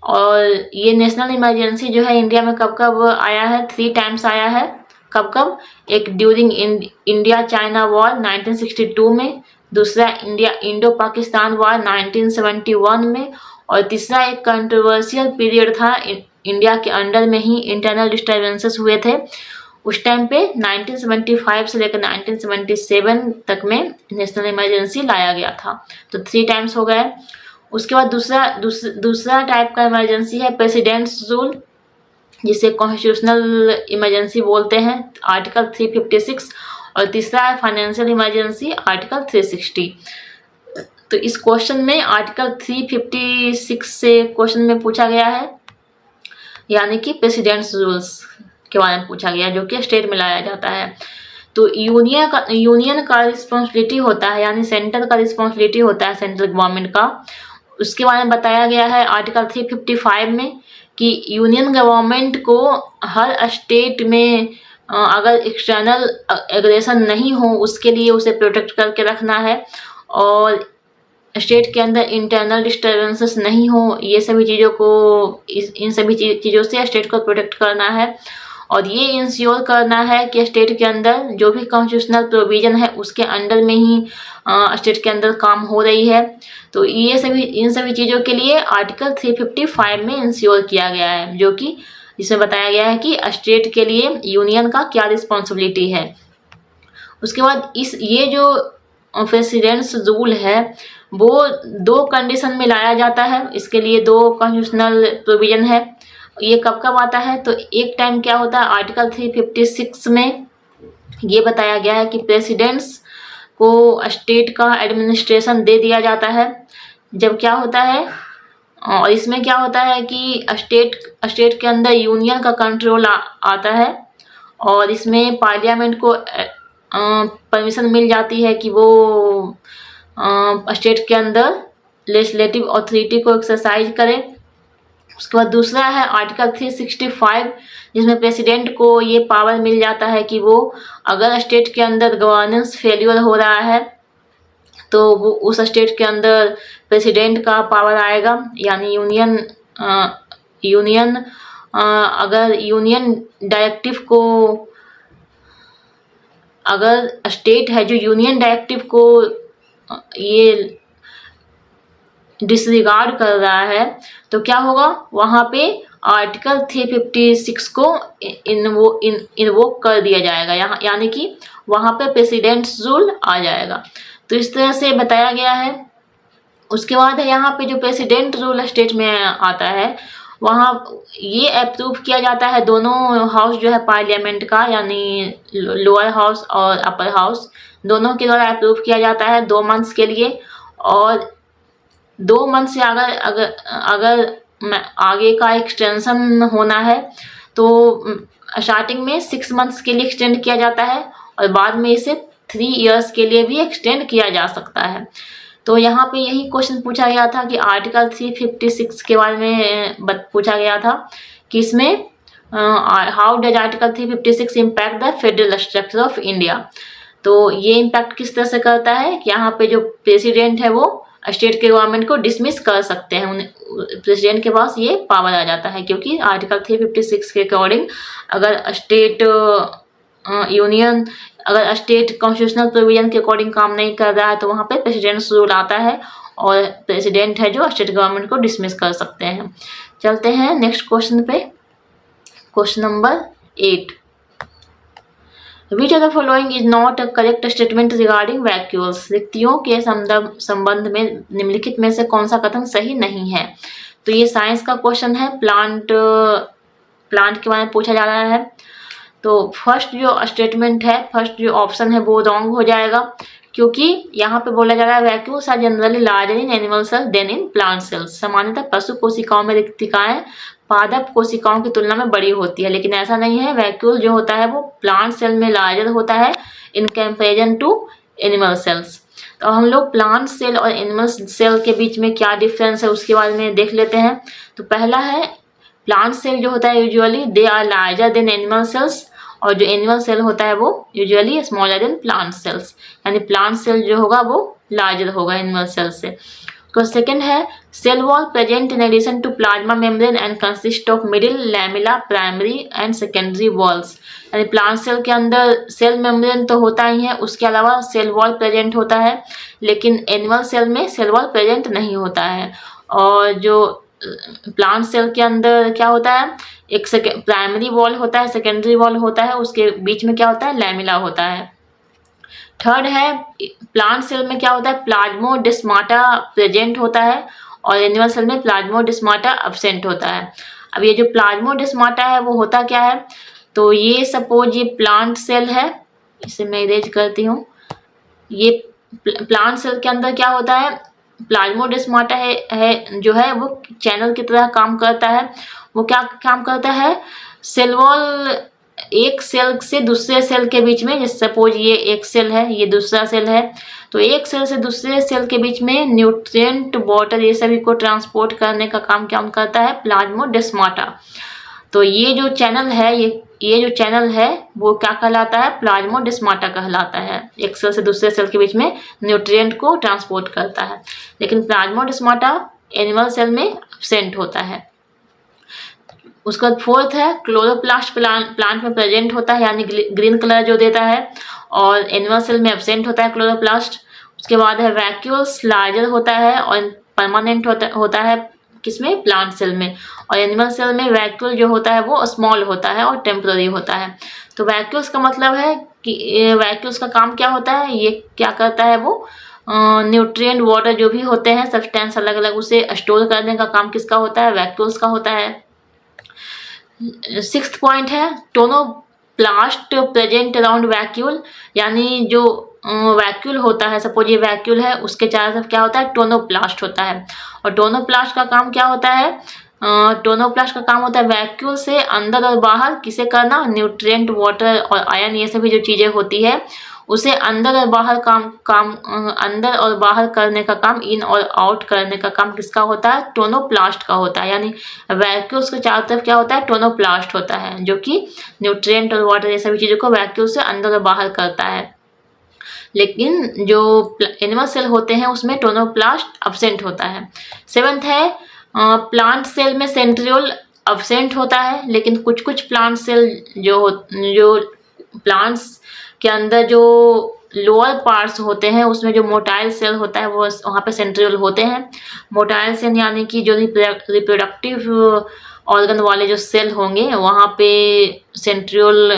और ये नेशनल इमरजेंसी जो है इंडिया में कब कब आया है? 3 टाइम्स आया है। कब कब? एक ड्यूरिंग इंडिया चाइना वॉर 1962 में, दूसरा इंडो पाकिस्तान वॉर 1971 में, और तीसरा एक कंट्रोवर्शियल पीरियड था इंडिया के अंडर में ही इंटरनल डिस्टर्बेंसेस हुए थे उस टाइम पे 1975 से लेकर 1977 तक में नेशनल इमरजेंसी लाया गया था। तो 3 टाइम्स हो गए। उसके बाद दूसरा टाइप का इमरजेंसी है प्रेसिडेंट्स रूल, जिसे कॉन्स्टिट्यूशनल इमरजेंसी बोलते हैं, आर्टिकल 356। और तीसरा है फाइनेंशियल इमरजेंसी, आर्टिकल 360। तो इस क्वेश्चन में आर्टिकल 356 से क्वेश्चन में पूछा गया है, यानी कि प्रेसिडेंट्स रूल्स के बारे में पूछा गया जो कि स्टेट में लाया जाता है। तो यूनियन का रिस्पॉन्सिबिलिटी होता है, यानी सेंटर का रिस्पॉन्सिबिलिटी होता है सेंट्रल गवर्नमेंट का। उसके बारे में बताया गया है आर्टिकल 355 में कि यूनियन गवर्नमेंट को हर स्टेट में अगर एक्सटर्नल एग्रेशन नहीं हो उसके लिए उसे प्रोटेक्ट करके रखना है, और स्टेट के अंदर इंटरनल डिस्टर्बेंसेस नहीं हो, ये सभी चीज़ों को इन सभी चीज़ों से स्टेट को प्रोटेक्ट करना है। और ये इंश्योर करना है कि स्टेट के अंदर जो भी कॉन्स्टिट्यूशनल प्रोविजन है उसके अंडर में ही स्टेट के अंदर काम हो रही है। तो इन सभी चीज़ों के लिए आर्टिकल 355 में इंश्योर किया गया है, जो कि इसमें बताया गया है कि स्टेट के लिए यूनियन का क्या रिस्पॉन्सिबिलिटी है। उसके बाद ये जो प्रेसिडेंट्स रूल है वो 2 कंडीशन में लाया जाता है। इसके लिए 2 कॉन्स्टिट्यूशनल प्रोविजन है। ये कब कब आता है? तो एक टाइम क्या होता है, आर्टिकल 356 में ये बताया गया है कि प्रेसिडेंट्स को स्टेट का एडमिनिस्ट्रेशन दे दिया जाता है। जब क्या होता है, और इसमें क्या होता है कि स्टेट के अंदर यूनियन का कंट्रोल आता है, और इसमें पार्लियामेंट को परमिशन मिल जाती है कि वो स्टेट के अंदर लेजिस्लेटिव अथॉरिटी को एक्सरसाइज करे। उसके बाद दूसरा है आर्टिकल 365, जिसमें प्रेसिडेंट को ये पावर मिल जाता है कि वो अगर स्टेट के अंदर गवर्नेंस फेल्यूर हो रहा है तो वो उस स्टेट के अंदर प्रेसिडेंट का पावर आएगा, यानी अगर यूनियन डायरेक्टिव को, अगर स्टेट है जो यूनियन डायरेक्टिव को ये डिसरिगार्ड कर रहा है तो क्या होगा, वहाँ पे आर्टिकल 356 को इन्वोक कर दिया जाएगा, यानी कि वहाँ पे प्रेसिडेंट्स रूल आ जाएगा। तो इस तरह से बताया गया है। उसके बाद है यहाँ पे जो प्रेसिडेंट रूल स्टेट में आता है वहाँ ये अप्रूव किया जाता है दोनों हाउस जो है पार्लियामेंट का, यानी लोअर हाउस और अपर हाउस दोनों के द्वारा अप्रूव किया जाता है 2 मंथ्स के लिए। और 2 मंथ से अगर आगे का एक्सटेंशन होना है तो स्टार्टिंग में 6 मंथ्स के लिए एक्सटेंड किया जाता है और बाद में इसे 3 इयर्स के लिए भी एक्सटेंड किया जा सकता है। तो यहाँ पे यही क्वेश्चन पूछा गया था कि आर्टिकल 356 के बारे में पूछा गया था कि इसमें how does article 356 impact the federal structure of India. तो ये इम्पैक्ट किस तरह से करता है कि यहाँ पे जो प्रेसिडेंट है वो स्टेट के गवर्नमेंट को डिसमिस कर सकते हैं, प्रेसिडेंट के पास ये पावर आ जाता है, क्योंकि आर्टिकल 356 के अकॉर्डिंग अगर स्टेट कॉन्स्टिट्यूशनल प्रोविजन के अकॉर्डिंग काम नहीं कर रहा है तो वहाँ पे प्रेसिडेंट्स रूल आता है और प्रेसिडेंट है जो स्टेट गवर्नमेंट को डिसमिस कर सकते हैं। चलते हैं नेक्स्ट क्वेश्चन पे, question number 8। Which of the following is not a correct statement regarding vacuoles? रिक्तियों के संबंध में निम्नलिखित में से कौन सा कथन सही नहीं है? तो ये साइंस का क्वेश्चन है, प्लांट प्लांट के बारे में पूछा जा रहा है। तो फर्स्ट जो स्टेटमेंट है, फर्स्ट जो ऑप्शन है वो रॉन्ग हो जाएगा, क्योंकि यहाँ पे बोला जा रहा है vacuoles are generally larger in animal cells than in plant cells. सामान्यतः पशु कोशिकाओं में रिक्तिकाएं पादप कोशिकाओं की तुलना में बड़ी होती है, लेकिन ऐसा नहीं है। वैक्यूल जो होता है वो प्लांट सेल में लार्जर होता है in comparison to animal cells. तो हम लोग प्लांट सेल और एनिमल सेल के बीच में क्या डिफरेंस है उसके बारे में देख लेते हैं। तो पहला है, प्लांट सेल जो होता है usually they are larger than animal cells, और जो एनिमल सेल होता है वो usually smaller than plant cells, यानी प्लांट सेल जो होगा वो लार्जर होगा एनिमल सेल से। तो सेकंड है, cell wall present in addition to plasma membrane and consist of middle lamella primary and secondary walls, यानी प्लांट सेल के अंदर सेल मेम्ब्रेन तो होता ही है, उसके अलावा सेल वॉल प्रेजेंट होता है, लेकिन एनिमल सेल में सेल वॉल प्रेजेंट नहीं होता है। और जो प्लांट सेल के अंदर क्या होता है, एक प्राइमरी वॉल होता है, सेकेंडरी वॉल होता है, उसके बीच में क्या होता है, लैमिला होता है। थर्ड है, प्लांट सेल में क्या होता है, प्लाज्मोडेस्माटा प्रेजेंट होता है, और एनिमल सेल में प्लाज्मोडेस्माटा एब्सेंट होता है। अब ये जो प्लाज्मोडेस्माटा है वो होता क्या है, तो ये सपोज ये प्लांट सेल है, इसे मैं इरेज करती हूँ। ये प्लांट सेल के अंदर क्या होता है, प्लाज्मोडेस्माटा है जो है वो चैनल की तरह काम करता है। वो क्या काम करता है, सेल वॉल एक सेल से दूसरे सेल के बीच में, जैसे सपोज ये एक सेल है, ये दूसरा सेल है, तो एक सेल से दूसरे सेल के बीच में न्यूट्रिएंट, वाटर, ये सभी को ट्रांसपोर्ट करने का काम क्या करता है, प्लाज्मोडेस्माटा। तो ये जो चैनल है, ये जो चैनल है वो क्या कहलाता है, प्लाज्मोडेस्माटा कहलाता है। एक सेल से दूसरे सेल के बीच में न्यूट्रिएंट को ट्रांसपोर्ट करता है, लेकिन प्लाज्मोडेस्माटा एनिमल सेल में एब्सेंट होता है। उसका फोर्थ है, क्लोरोप्लास्ट प्लांट में प्रेजेंट होता है, यानी ग्रीन कलर जो देता है, और एनिमल सेल में एब्सेंट होता है क्लोरोप्लास्ट। उसके बाद है, वैक्यूल्स लार्जर होता है और परमानेंट होता है किसमें, प्लांट सेल में, और एनिमल सेल में वैक्यूल जो होता है वो स्मॉल होता है और टेम्पररी होता है। तो वैक्यूल्स का मतलब है कि वैक्यूल्स का काम क्या होता है, ये क्या करता है, वो न्यूट्रिएंट, वाटर जो भी होते हैं सब्सटेंस अलग अलग, उसे स्टोर करने का काम किसका होता है, वैक्यूल्स का होता है। सिक्स्थ पॉइंट है, टोनोप्लास्ट प्रेजेंट अराउंड वैक्यूल, यानी जो वैक्यूल होता है, सपोज ये वैक्यूल है, उसके चारों तरफ क्या होता है, टोनोप्लास्ट होता है। और टोनोप्लास्ट का काम क्या होता है, टोनोप्लास्ट का काम होता है वैक्यूल से अंदर और बाहर किसे करना, न्यूट्रिएंट, वाटर और आयन, ये सभी जो चीज़ें होती है उसे अंदर और बाहर अंदर और बाहर करने का काम, इन और आउट करने का काम किसका होता है, टोनोप्लास्ट का होता है। यानी वैक्यूल्स के चारों तरफ क्या होता है, टोनोप्लास्ट होता है, जो कि न्यूट्रिएंट और वाटर ये सभी चीज़ों को वैक्यूल से अंदर और बाहर करता है। लेकिन जो एनिमल सेल होते हैं उसमें टोनोप्लास्ट एब्सेंट होता है। सेवंथ है, प्लांट सेल में सेंट्रियोल एब्सेंट होता है, लेकिन कुछ कुछ प्लांट सेल जो प्लांट्स के अंदर जो लोअर पार्ट्स होते हैं उसमें जो मोटाइल सेल होता है वो वहाँ पे सेंट्रियोल होते हैं। मोटाइल सेल यानी कि जो रिप्रोडक्टिव ऑर्गन वाले जो सेल होंगे वहाँ पे सेंट्रियोल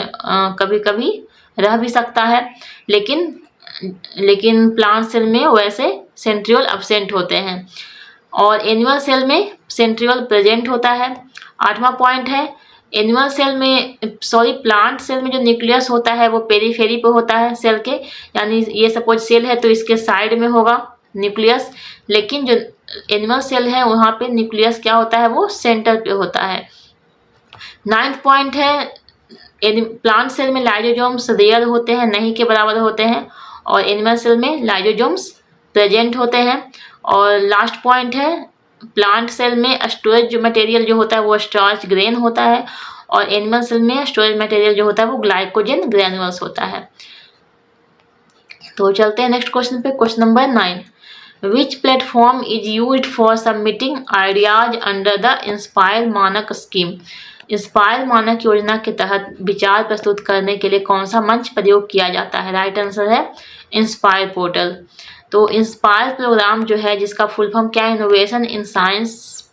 कभी कभी रह भी सकता है, लेकिन प्लांट सेल में वैसे सेंट्रियोल एब्सेंट होते हैं, और एनिमल सेल में सेंट्रियोल प्रेजेंट होता है। आठवां पॉइंट है, प्लांट सेल में जो न्यूक्लियस होता है वो पेरीफेरी पे होता है सेल के, यानी ये सपोज सेल है तो इसके साइड में होगा न्यूक्लियस, लेकिन जो एनिमल सेल है वहाँ पे न्यूक्लियस क्या होता है, वो सेंटर पे होता है। नाइन्थ पॉइंट है, प्लांट सेल में लाइजोजोम्स रेयर होते हैं, नहीं के बराबर होते हैं, और एनिमल सेल में लाइजोजोम्स प्रेजेंट होते हैं। और लास्ट पॉइंट है, प्लांट सेल में स्टोरेज मटेरियल जो होता है वो स्टार्च ग्रेन होता है, और एनिमल सेल में स्टोरेज मटेरियल जो होता है वो ग्लाइकोजन ग्रैन्युल्स होता है। तो चलते हैं नेक्स्ट क्वेश्चन पे, question number 9, which platform is used for submitting ideas under the inspire मानक स्कीम। इंस्पायर मानक योजना के तहत विचार प्रस्तुत करने के लिए कौन सा मंच प्रयोग किया जाता है, राइट आंसर है इंस्पायर पोर्टल। तो इंस्पायर प्रोग्राम जो है जिसका फुल फॉर्म क्या है, innovation in science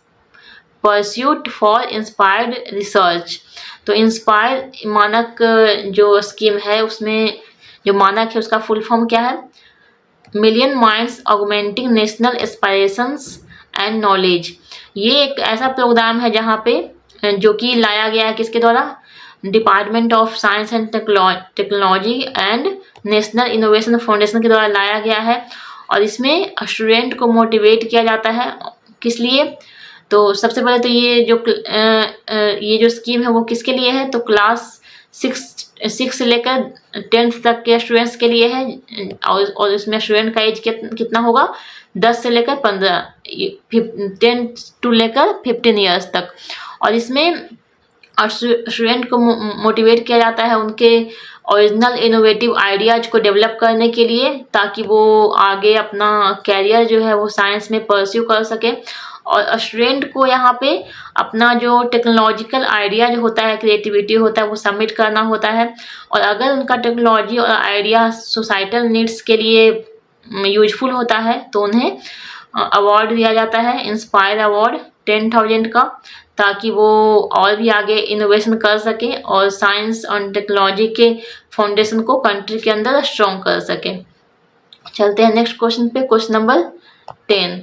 pursuit for inspired research. तो इंस्पायर मानक जो स्कीम है उसमें जो मानक है उसका फुल फॉर्म क्या है, million minds augmenting national aspirations and knowledge. ये एक ऐसा प्रोग्राम है जहाँ पे जो कि लाया गया है किसके द्वारा, department of science and technology and national innovation foundation के द्वारा लाया गया है। और इसमें स्टूडेंट को मोटिवेट किया जाता है, किस लिए, तो सबसे पहले तो ये जो स्कीम है वो किसके लिए है, तो क्लास 6 से लेकर 10th तक के स्टूडेंट्स के लिए है। और इसमें स्टूडेंट का एज कितना होगा, 10 से लेकर 15, 10 टू लेकर 15 ईयर्स तक। और इसमें स्टूडेंट को मोटिवेट किया जाता है उनके ओरिजिनल इनोवेटिव आइडियाज को डेवलप करने के लिए, ताकि वो आगे अपना कैरियर जो है वो साइंस में परस्यू कर सके। और स्टूडेंट को यहाँ पे अपना जो टेक्नोलॉजिकल आइडिया जो होता है, क्रिएटिविटी होता है, वो सबमिट करना होता है। और अगर उनका टेक्नोलॉजी और आइडिया सोसाइटल नीड्स के लिए यूजफुल होता है तो उन्हें अवार्ड दिया जाता है, इंस्पायर अवार्ड 10,000 का, ताकि वो और भी आगे इनोवेशन कर सके और साइंस और टेक्नोलॉजी के फाउंडेशन को कंट्री के अंदर स्ट्रॉन्ग कर सके। चलते हैं नेक्स्ट क्वेश्चन पे, question number 10।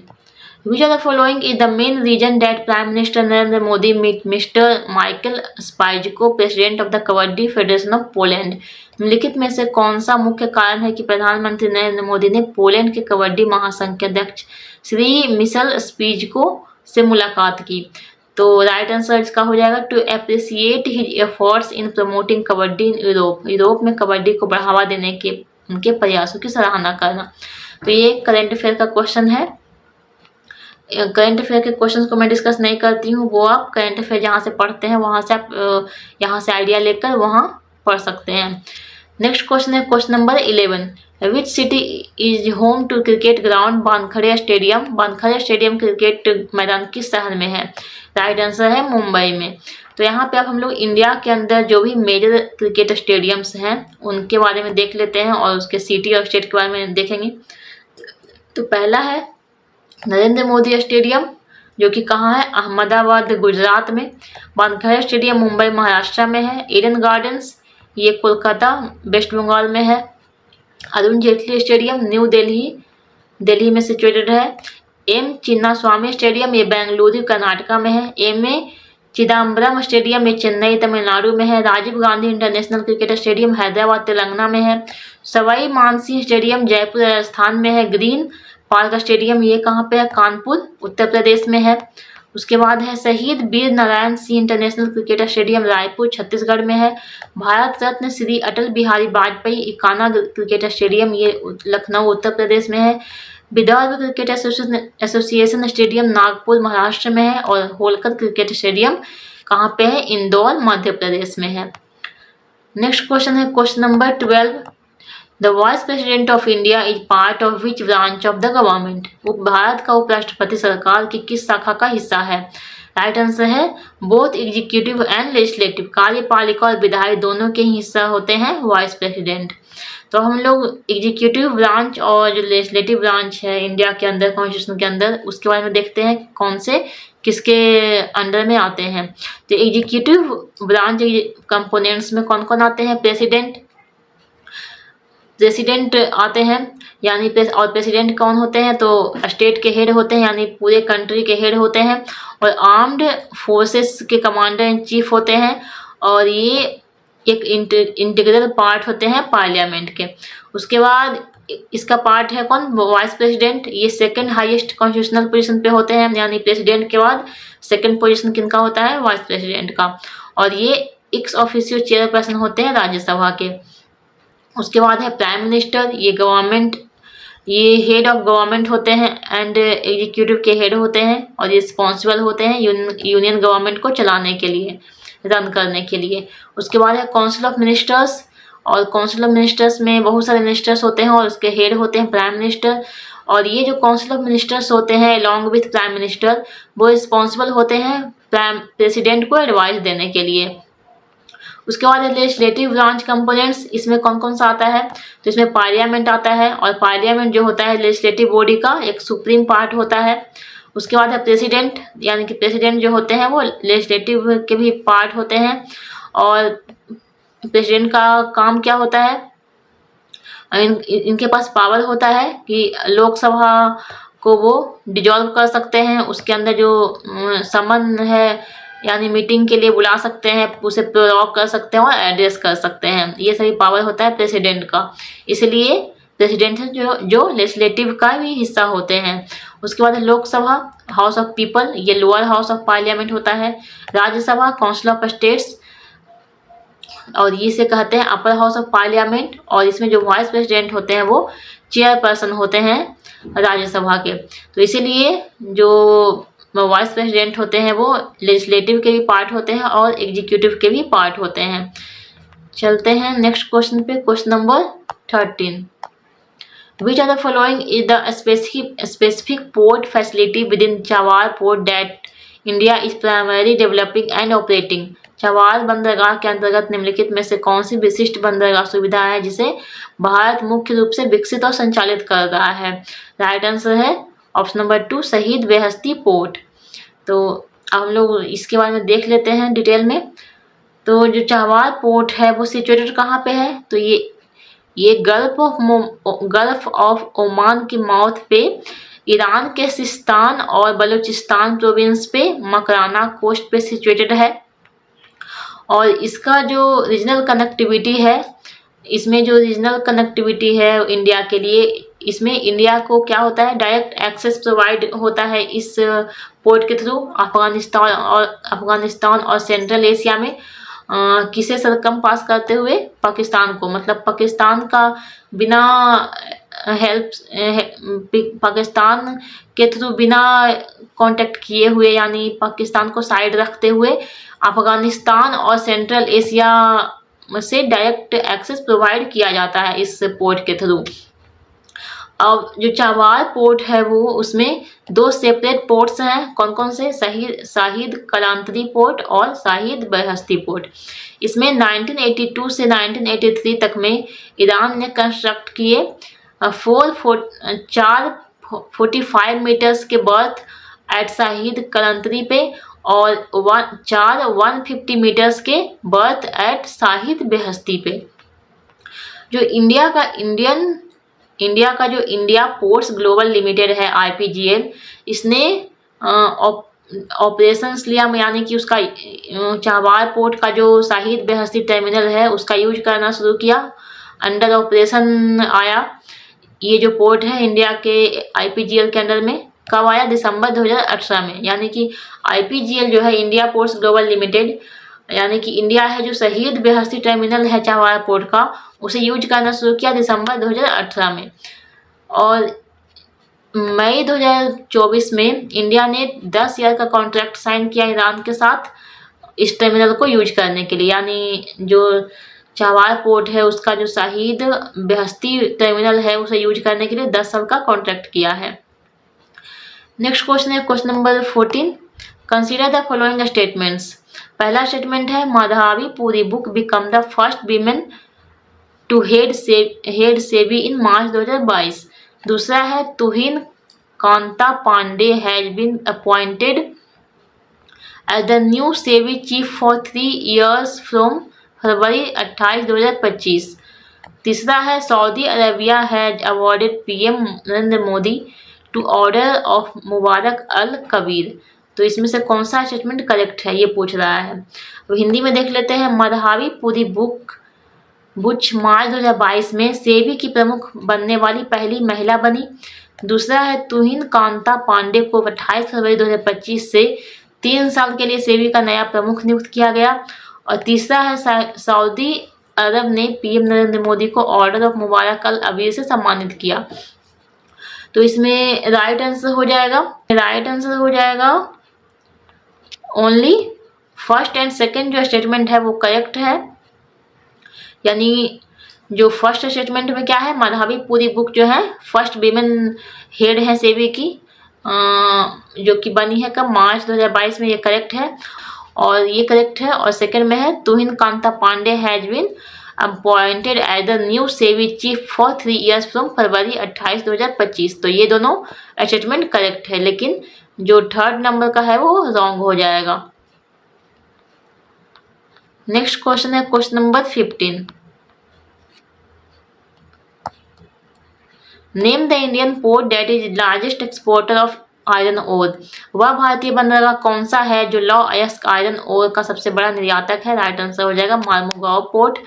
Which of the following is the main reason that Prime Minister Narendra Modi meet Mr. Michael Spyjko, President of the Kabaddi Federation of Poland? निम्नलिखित में से कौन सा मुख्य कारण है कि प्रधानमंत्री नरेंद्र मोदी ने पोलैंड के कबड्डी महासंघ के अध्यक्ष श्री मिशेल स्पीजको से मुलाकात की? तो राइट आंसर इसका हो जाएगा to appreciate his efforts in promoting kabaddi in Europe, Europe में कबड्डी को बढ़ावा देने के उनके प्रयासों की सराहना करना। तो ये करंट अफेयर का क्वेश्चन है। करंट अफेयर के क्वेश्चंस को मैं डिस्कस नहीं करती हूँ, वो आप करंट अफेयर जहाँ से पढ़ते हैं वहाँ से आप यहाँ से आइडिया लेकर वहाँ पढ़ सकते हैं। नेक्स्ट क्वेश्चन है question number 11। Which city is home to cricket ground Wankhede stadium? Wankhede stadium cricket मैदान किस शहर में है? राइट आंसर है मुंबई में। तो यहाँ पे आप हम लोग इंडिया के अंदर जो भी मेजर क्रिकेट स्टेडियम्स हैं उनके बारे में देख लेते हैं और उसके सिटी और स्टेट के बारे में देखेंगे। तो पहला है नरेंद्र मोदी स्टेडियम, जो कि कहाँ है, अहमदाबाद गुजरात में। वानखेड़े स्टेडियम मुंबई महाराष्ट्र में है। ईडन गार्डन्स ये कोलकाता वेस्ट बंगाल में है। अरुण जेटली स्टेडियम न्यू दिल्ली में सिचुएटेड है। एम चिन्नास्वामी स्टेडियम ये बेंगलुरु कर्नाटका में है। एम ए चिदम्बरम स्टेडियम ये चेन्नई तमिलनाडु में है। Rajiv Gandhi international cricket stadium Hyderabad Telangana में है। सवाई मानसिंह स्टेडियम जयपुर राजस्थान में है। ग्रीन पार्क स्टेडियम ये कहाँ पे है, कानपुर उत्तर प्रदेश में है। उसके बाद है Shaheed Veer Narayan Singh international cricket stadium Raipur Chhattisgarh में है। भारत रत्न श्री अटल बिहारी वाजपेयी इकाना क्रिकेट स्टेडियम ये लखनऊ उत्तर प्रदेश में है। Vidarbha cricket association stadium Nagpur Maharashtra में है। और होलकर क्रिकेट स्टेडियम कहाँ पे है, इंदौर मध्य प्रदेश में है। नेक्स्ट क्वेश्चन है question number 12। The vice president of India is part of which branch of the government? Bharat का उपराष्ट्रपति सरकार की किस शाखा का हिस्सा है? राइट आंसर है बोथ एग्जीक्यूटिव एंड लेजिस्लेटिव, कार्यपालिका और विधायी दोनों के ही हिस्सा होते हैं वाइस प्रेसिडेंट। तो हम लोग एग्जीक्यूटिव ब्रांच और जो लेजिस्लेटिव ब्रांच है इंडिया के अंदर कॉन्स्टिट्यूशन के अंदर उसके बारे में देखते हैं कौन से किसके अंडर में आते हैं। तो एग्जीक्यूटिव ब्रांच कंपोनेंट्स में कौन कौन आते हैं, प्रेसिडेंट आते हैं, यानी और प्रेसिडेंट कौन होते हैं, तो स्टेट के हेड होते हैं यानी पूरे कंट्री के हेड होते हैं। और आर्म्ड फोर्सेस के कमांडर इन चीफ होते हैं। और ये एक इंटीग्रल पार्ट होते हैं पार्लियामेंट के। उसके बाद इसका पार्ट है कौन, वाइस प्रेसिडेंट। ये सेकंड हाईएस्ट कॉन्स्टिट्यूशनल पोजीशन पे होते हैं, यानी प्रेसिडेंट के बाद सेकंड पोजीशन किनका होता है, वाइस प्रेसिडेंट का। और ये एक्स ऑफिशियो चेयरपर्सन होते हैं राज्यसभा के। उसके बाद है प्राइम मिनिस्टर, ये हेड ऑफ गवर्नमेंट होते हैं एंड एग्जीक्यूटिव के हेड होते हैं और ये रिस्पॉन्सिबल होते हैं यूनियन गवर्नमेंट को चलाने के लिए, रन करने के लिए। उसके बाद है काउंसिल ऑफ मिनिस्टर्स, और काउंसिल ऑफ मिनिस्टर्स में बहुत सारे मिनिस्टर्स होते हैं और उसके हेड होते हैं प्राइम मिनिस्टर। और ये जो काउंसिल ऑफ मिनिस्टर्स होते हैं अलॉन्ग विथ प्राइम मिनिस्टर वो रिस्पॉन्सिबल होते हैं प्रेसिडेंट को एडवाइस देने के लिए। उसके बाद लेजिस्लेटिव ब्रांच कंपोनेंट्स, इसमें कौन कौन सा आता है, तो इसमें पार्लियामेंट आता है। और पार्लियामेंट जो होता है लेजिस्लेटिव बॉडी का एक सुप्रीम पार्ट होता है। उसके बाद है प्रेसिडेंट, यानी कि प्रेसिडेंट जो होते हैं वो लेजिस्लेटिव के भी पार्ट होते हैं। और प्रेसिडेंट का काम क्या होता है, इनके पास पावर होता है कि लोकसभा को वो डिजॉल्व कर सकते हैं। उसके अंदर जो समन है यानी मीटिंग के लिए बुला सकते हैं, उसे प्रोवोक कर सकते हैं और एड्रेस कर सकते हैं। ये सभी पावर होता है प्रेसिडेंट का, इसलिए प्रेसिडेंट है जो लेजिस्लेटिव का भी हिस्सा होते हैं। उसके बाद लोकसभा, हाउस ऑफ पीपल, ये लोअर हाउस ऑफ पार्लियामेंट होता है। राज्यसभा, काउंसिल ऑफ स्टेट्स, और ये से कहते हैं अपर हाउस ऑफ पार्लियामेंट। और इसमें जो वाइस प्रेसिडेंट होते हैं वो चेयरपर्सन होते हैं राज्यसभा के। तो इसीलिए जो वाइस प्रेसिडेंट होते हैं वो लेजिस्लेटिव के भी पार्ट होते हैं और एग्जीक्यूटिव के भी पार्ट होते हैं। चलते हैं नेक्स्ट क्वेश्चन पे, question number 13। Which of the following is the specific port facility within Chavar Port that India is primarily developing and operating? चवार बंदरगाह के अंतर्गत निम्नलिखित में से कौन सी विशिष्ट बंदरगाह सुविधा है जिसे भारत मुख्य रूप से विकसित और संचालित कर रहा है? राइट आंसर है ऑप्शन नंबर 2, शहीद बेहस्ती पोर्ट। तो अब हम लोग इसके बारे में देख लेते हैं डिटेल में। तो जो चवार पोर्ट है वो सिचुएटेड कहाँ पे है? तो ये गल्फ ऑफ ओमान की माउथ पे, ईरान के सिस्तान और बलूचिस्तान प्रोविंस पे, मकराना कोस्ट पे सिचुएटेड है। और इसका जो रीजनल कनेक्टिविटी है, इसमें जो रीजनल कनेक्टिविटी है इंडिया के लिए, इसमें इंडिया को क्या होता है, डायरेक्ट एक्सेस प्रोवाइड होता है इस पोर्ट के थ्रू अफगानिस्तान और सेंट्रल एशिया में किसे सरकम पास करते हुए? पाकिस्तान को। मतलब पाकिस्तान का बिना पाकिस्तान के थ्रू बिना कांटेक्ट किए हुए, यानी पाकिस्तान को साइड रखते हुए अफगानिस्तान और सेंट्रल एशिया से डायरेक्ट एक्सेस प्रोवाइड किया जाता है इस पोर्ट के थ्रू। अब जो चवार पोर्ट है वो उसमें 2 सेपरेट पोर्ट्स हैं। कौन कौन से? शाहिद कलांतरी पोर्ट और शाहिद बेहस्ती पोर्ट। इसमें 1982 से 1983 तक में ईरान ने कंस्ट्रक्ट किए 445 मीटर्स के बर्थ एट शाहिद कलांतरी पे और 150 मीटर्स के बर्थ एट शाहिद बेहस्ती पे। जो इंडिया का जो इंडिया पोर्ट्स ग्लोबल लिमिटेड है IPGL, इसने ऑपरेशंस लिया, यानी कि उसका चवार पोर्ट का जो शाहिद बेहस्ती टर्मिनल है उसका यूज करना शुरू किया, अंडर ऑपरेशन आया। ये जो पोर्ट है इंडिया के IPGL के अंडर में कब आया? दिसंबर 2018 में। यानी कि IPGL जो है इंडिया पोर्ट्स ग्लोबल लिमिटेड, यानी कि इंडिया है जो शहीद बेहस्ती टर्मिनल है चवार पोर्ट का, उसे यूज करना शुरू किया दिसंबर 2018 में। और मई 2024 में इंडिया ने 10 ईयर का कॉन्ट्रैक्ट साइन किया ईरान के साथ इस टर्मिनल को यूज करने के लिए। यानी जो चवार पोर्ट है उसका जो शहीद बेहस्ती टर्मिनल है उसे यूज करने के लिए 10 साल का कॉन्ट्रैक्ट किया है। नेक्स्ट क्वेश्चन है question number 14। Consider the following statements. पहला स्टेटमेंट है Madhabi Puri Buch become the first women to head SEBI in March 2022। दूसरा है Tuhin Kanta Pandey has been appointed as the new SEBI chief for 3 years from February 28, 2025। तीसरा है Saudi Arabia has awarded PM Narendra Modi to order of Mubarak al Kabir. तो इसमें से कौन सा statement correct है ये पूछ रहा है। अब हिंदी में देख लेते हैं। माधवी पूरी बुच मार्च 2022 में सेबी की प्रमुख बनने वाली पहली महिला बनी। दूसरा है तुहिन कांता पांडे को 28 फरवरी 2025 से 3 साल के लिए सेबी का नया प्रमुख नियुक्त किया गया। और तीसरा है सऊदी अरब ने PM नरेंद्र मोदी को order of Mubarak al Kabir से सम्मानित किया। तो इसमें राइट आंसर हो जाएगा ओनली फर्स्ट एंड सेकंड जो स्टेटमेंट है वो करेक्ट है। यानी जो फर्स्ट स्टेटमेंट में क्या है, माधवी पूरी बुक जो है फर्स्ट वीमेन हेड है सेबी की, जो कि बनी है कब? मार्च 2022 में। ये करेक्ट है और ये करेक्ट है। और सेकंड में है Tuhin Kanta Pandey has been appointed as the new SEBI chief for 3 years from February 28, 2025। तो ये दोनों स्टेटमेंट करेक्ट है, लेकिन जो थर्ड नंबर का है वो रॉन्ग हो जाएगा। नेक्स्ट क्वेश्चन है question number 15। Name the Indian port that is largest exporter of iron ore. वह भारतीय बंदरगाह कौन सा है जो लौह अयस्क आयरन ओर का सबसे बड़ा निर्यातक है? राइट आंसर हो जाएगा मार्मुगांव पोर्ट।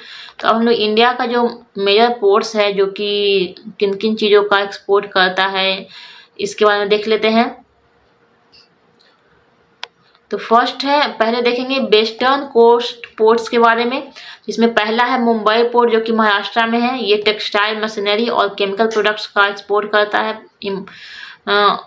तो अब हम लोग इंडिया का जो मेजर पोर्ट्स है जो कि किन किन चीज़ों का एक्सपोर्ट करता है इसके बारे में देख लेते हैं। तो फर्स्ट है, पहले देखेंगे वेस्टर्न कोस्ट पोर्ट्स के बारे में। इसमें पहला है मुंबई पोर्ट जो कि महाराष्ट्र में है। ये टेक्सटाइल मशीनरी और केमिकल प्रोडक्ट्स का एक्सपोर्ट करता है।